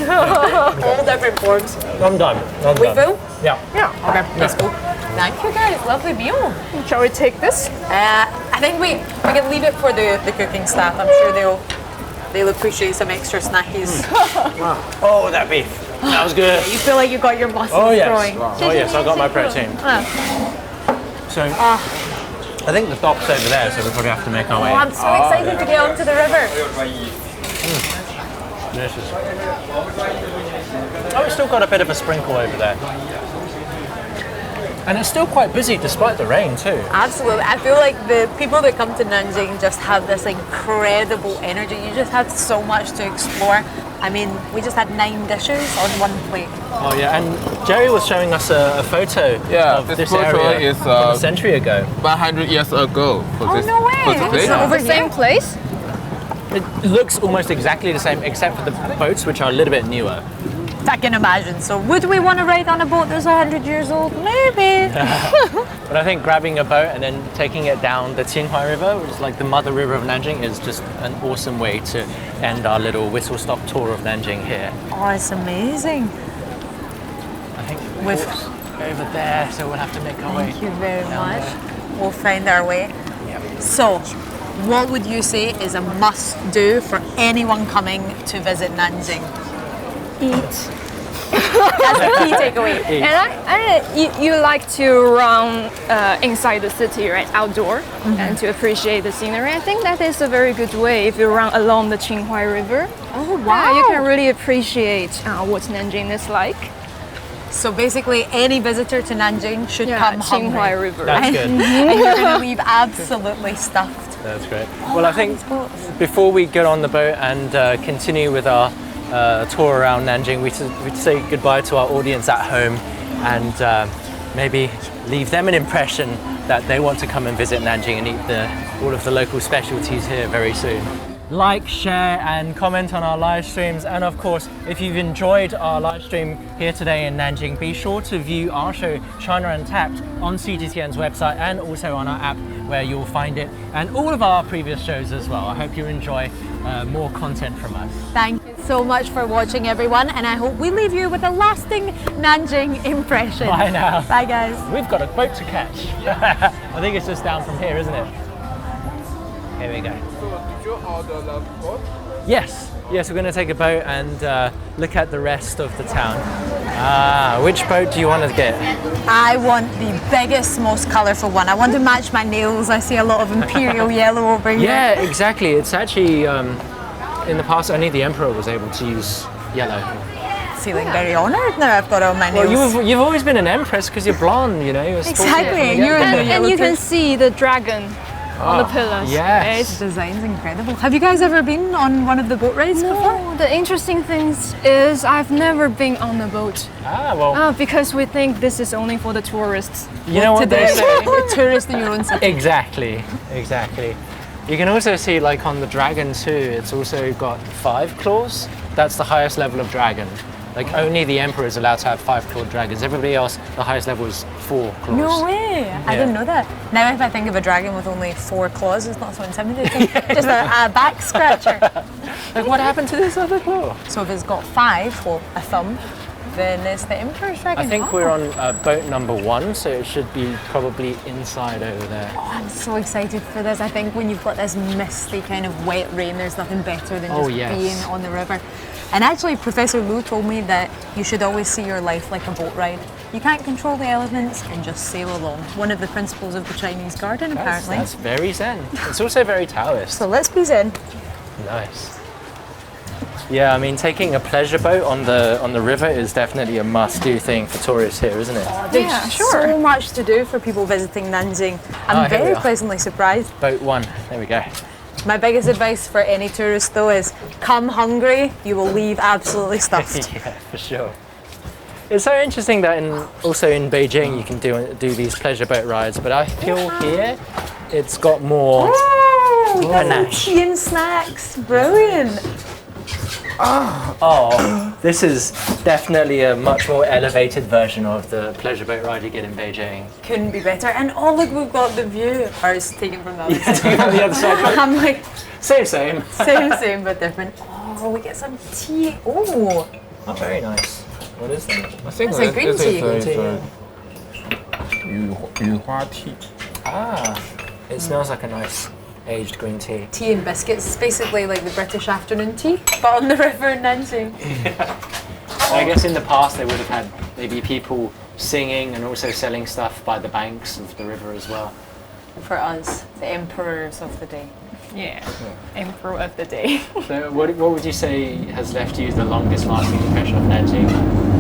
All different forms. I'm done. We full? Yeah. Yeah. Okay, let's go. Thank you guys, lovely meal. Shall we take this? I think we can leave it for the cooking staff. I'm sure they'll appreciate some extra snackies. Oh, that beef. That was good. You feel like you got your muscles Oh, yes. growing. Oh, yes, I got my protein. So, I think the dock's over there, so we'll probably have to make our way. Oh, I'm so excited to get onto the river. Delicious. Oh, it's still got a bit of a sprinkle over there. And it's still quite busy despite the rain too. Absolutely. I feel like the people that come to Nanjing just have this incredible energy. You just have so much to explore. I mean, we just had 9 dishes on one plate. Oh yeah, and Jerry was showing us a photo of this photo area is from a century ago. 100 years ago for Oh, this, no way. for the place. Over The same place? It looks almost exactly the same except for the boats, which are a little bit newer. I can imagine. So would we want to ride on a boat that's 100 years old? Maybe. But I think grabbing a boat and then taking it down the Qinghai River, which is like the mother river of Nanjing, is just an awesome way to end our little whistle-stop tour of Nanjing here. Oh, it's amazing. I think With- port's over there, so we'll have to make our way. Thank you very down much. there. We'll find our way. Yeah. So, what would you say is a must-do for anyone coming to visit Nanjing? Eat. That's the key takeaway. And you like to run inside the city, right, outdoor, and to appreciate the scenery. I think that is a very good way if you run along the Qinghai River. Oh, wow. You can really appreciate what Nanjing is like. So basically, any visitor to Nanjing should come Qinghai hungry. River. That's good. And you're going to leave absolutely stuffed. That's great. Well, I think before we get on the boat and continue with our tour around Nanjing, we'd say goodbye to our audience at home and maybe leave them an impression that they want to come and visit Nanjing and eat all of the local specialties here very soon. Like, share and comment on our live streams, and of course if you've enjoyed our live stream here today in Nanjing, be sure to view our show China Untapped on CGTN's website and also on our app where you'll find it, and all of our previous shows as well. I hope you enjoy more content from us. Thank you so much for watching, everyone, and I hope we leave you with a lasting Nanjing impression. Bye now. Bye, guys. We've got a boat to catch. I think it's just down from here, isn't it? Here we go. So, did you order the boat? Yes, we're going to take a boat and look at the rest of the town. Which boat do you want to get? I want the biggest, most colourful one. I want to match my nails. I see a lot of imperial yellow over here. Yeah, exactly. It's actually, in the past, only the emperor was able to use yellow. Feeling very honoured now I've got all my nails. Well, you've always been an empress because you're blonde, you know. You're sporty Exactly, from the you're in get-go. the And you can too. see the dragon on the pillars. Yes. The design's incredible. Have you guys ever been on one of the boat rides before? No, the interesting thing is I've never been on a boat Well, because we think this is only for the tourists. you know what they Today, say? the tourist in your own city. Exactly. You can also see, like on the dragon too, it's also got 5 claws. That's the highest level of dragon. Like only the emperor is allowed to have 5-clawed dragons. Everybody else, the highest level is 4 claws. No way! I didn't know that. Now if I think of a dragon with only 4 claws, it's not so intimidating. Just a back scratcher. Like what happened to this other claw? So if it's got 5, well, a thumb, then it's the emperor's dragon. I think we're on boat number 1, so it should be probably inside over there. Oh, I'm so excited for this. I think when you've got this misty kind of wet rain, there's nothing better than just being on the river. And actually, Professor Lu told me that you should always see your life like a boat ride. You can't control the elements and just sail along. One of the principles of the Chinese garden, apparently. That's very zen. It's also very Taoist. So let's be zen. Nice. Yeah, I mean, taking a pleasure boat on the river is definitely a must-do thing for tourists here, isn't it? There's so much to do for people visiting Nanjing. I'm here we very are. pleasantly surprised. Boat 1, there we go. My biggest advice for any tourist, though, is come hungry, you will leave absolutely stuffed. Yeah, for sure. It's so interesting that also in Beijing you can do these pleasure boat rides, but I feel here it's got more panache. Tea and snacks, brilliant. Oh, this is definitely a much more elevated version of the pleasure boat ride you get in Beijing. Couldn't be better. And oh look, we've got the view. Or it's taken from the other side. Taken from the other side. I'm like, Same. same but different. Oh, we get some tea. Oh, Very nice. What is that? I think It's a green tea. Yuhua tea. It smells like a nice aged green tea. tea and biscuits. It's basically like the British afternoon tea, but on the river in Nanjing. I guess in the past they would have had maybe people singing and also selling stuff by the banks of the river as well. For us, the emperors of the day. Yeah, emperor of the day. So what would you say has left you the longest lasting impression of Nanjing?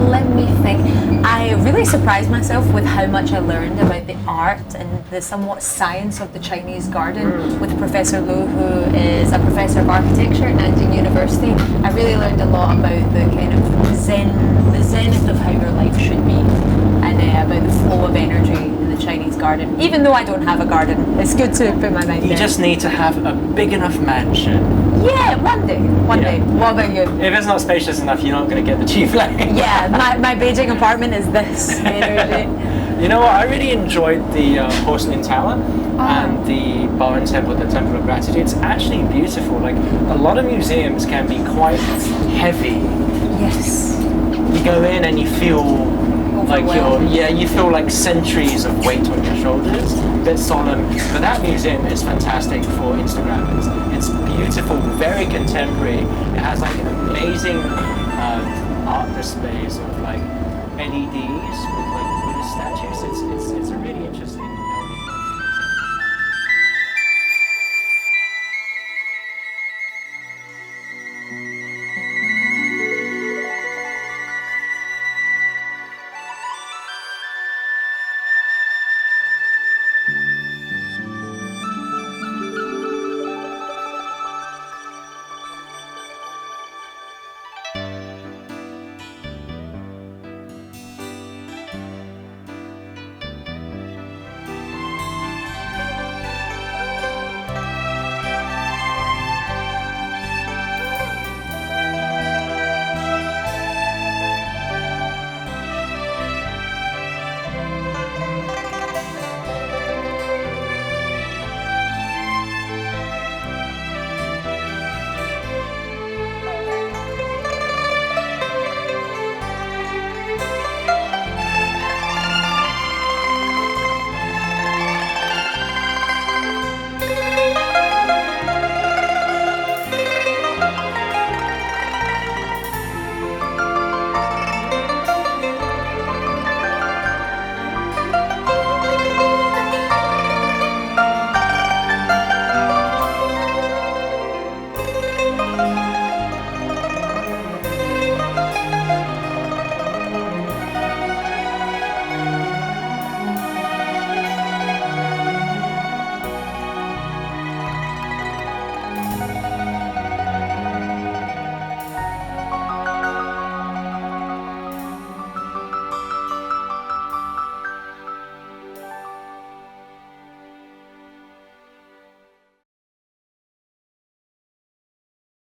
Let me think. I really surprised myself with how much I learned about the art and the somewhat science of the Chinese garden with Professor Lu, who is a professor of architecture at Nanjing University. I really learned a lot about the kind of the zenith of how your life should be, and about the flow of energy in the Chinese garden. Even though I don't have a garden, it's good to put my mind there. You just need to have a big enough mansion. Yeah, one day. What about you? If it's not spacious enough, you're not going to get the chief lane. Yeah, my Beijing apartment is this energy. You know what? I really enjoyed the porcelain tower and the Bowen Temple, the Temple of Gratitude. It's actually beautiful. Like a lot of museums can be quite heavy. Yes. You go in and you feel like you feel like centuries of weight on your shoulders. A bit solemn. But that museum is fantastic for Instagram. It's beautiful, very contemporary. It has like amazing art displays of like LEDs with like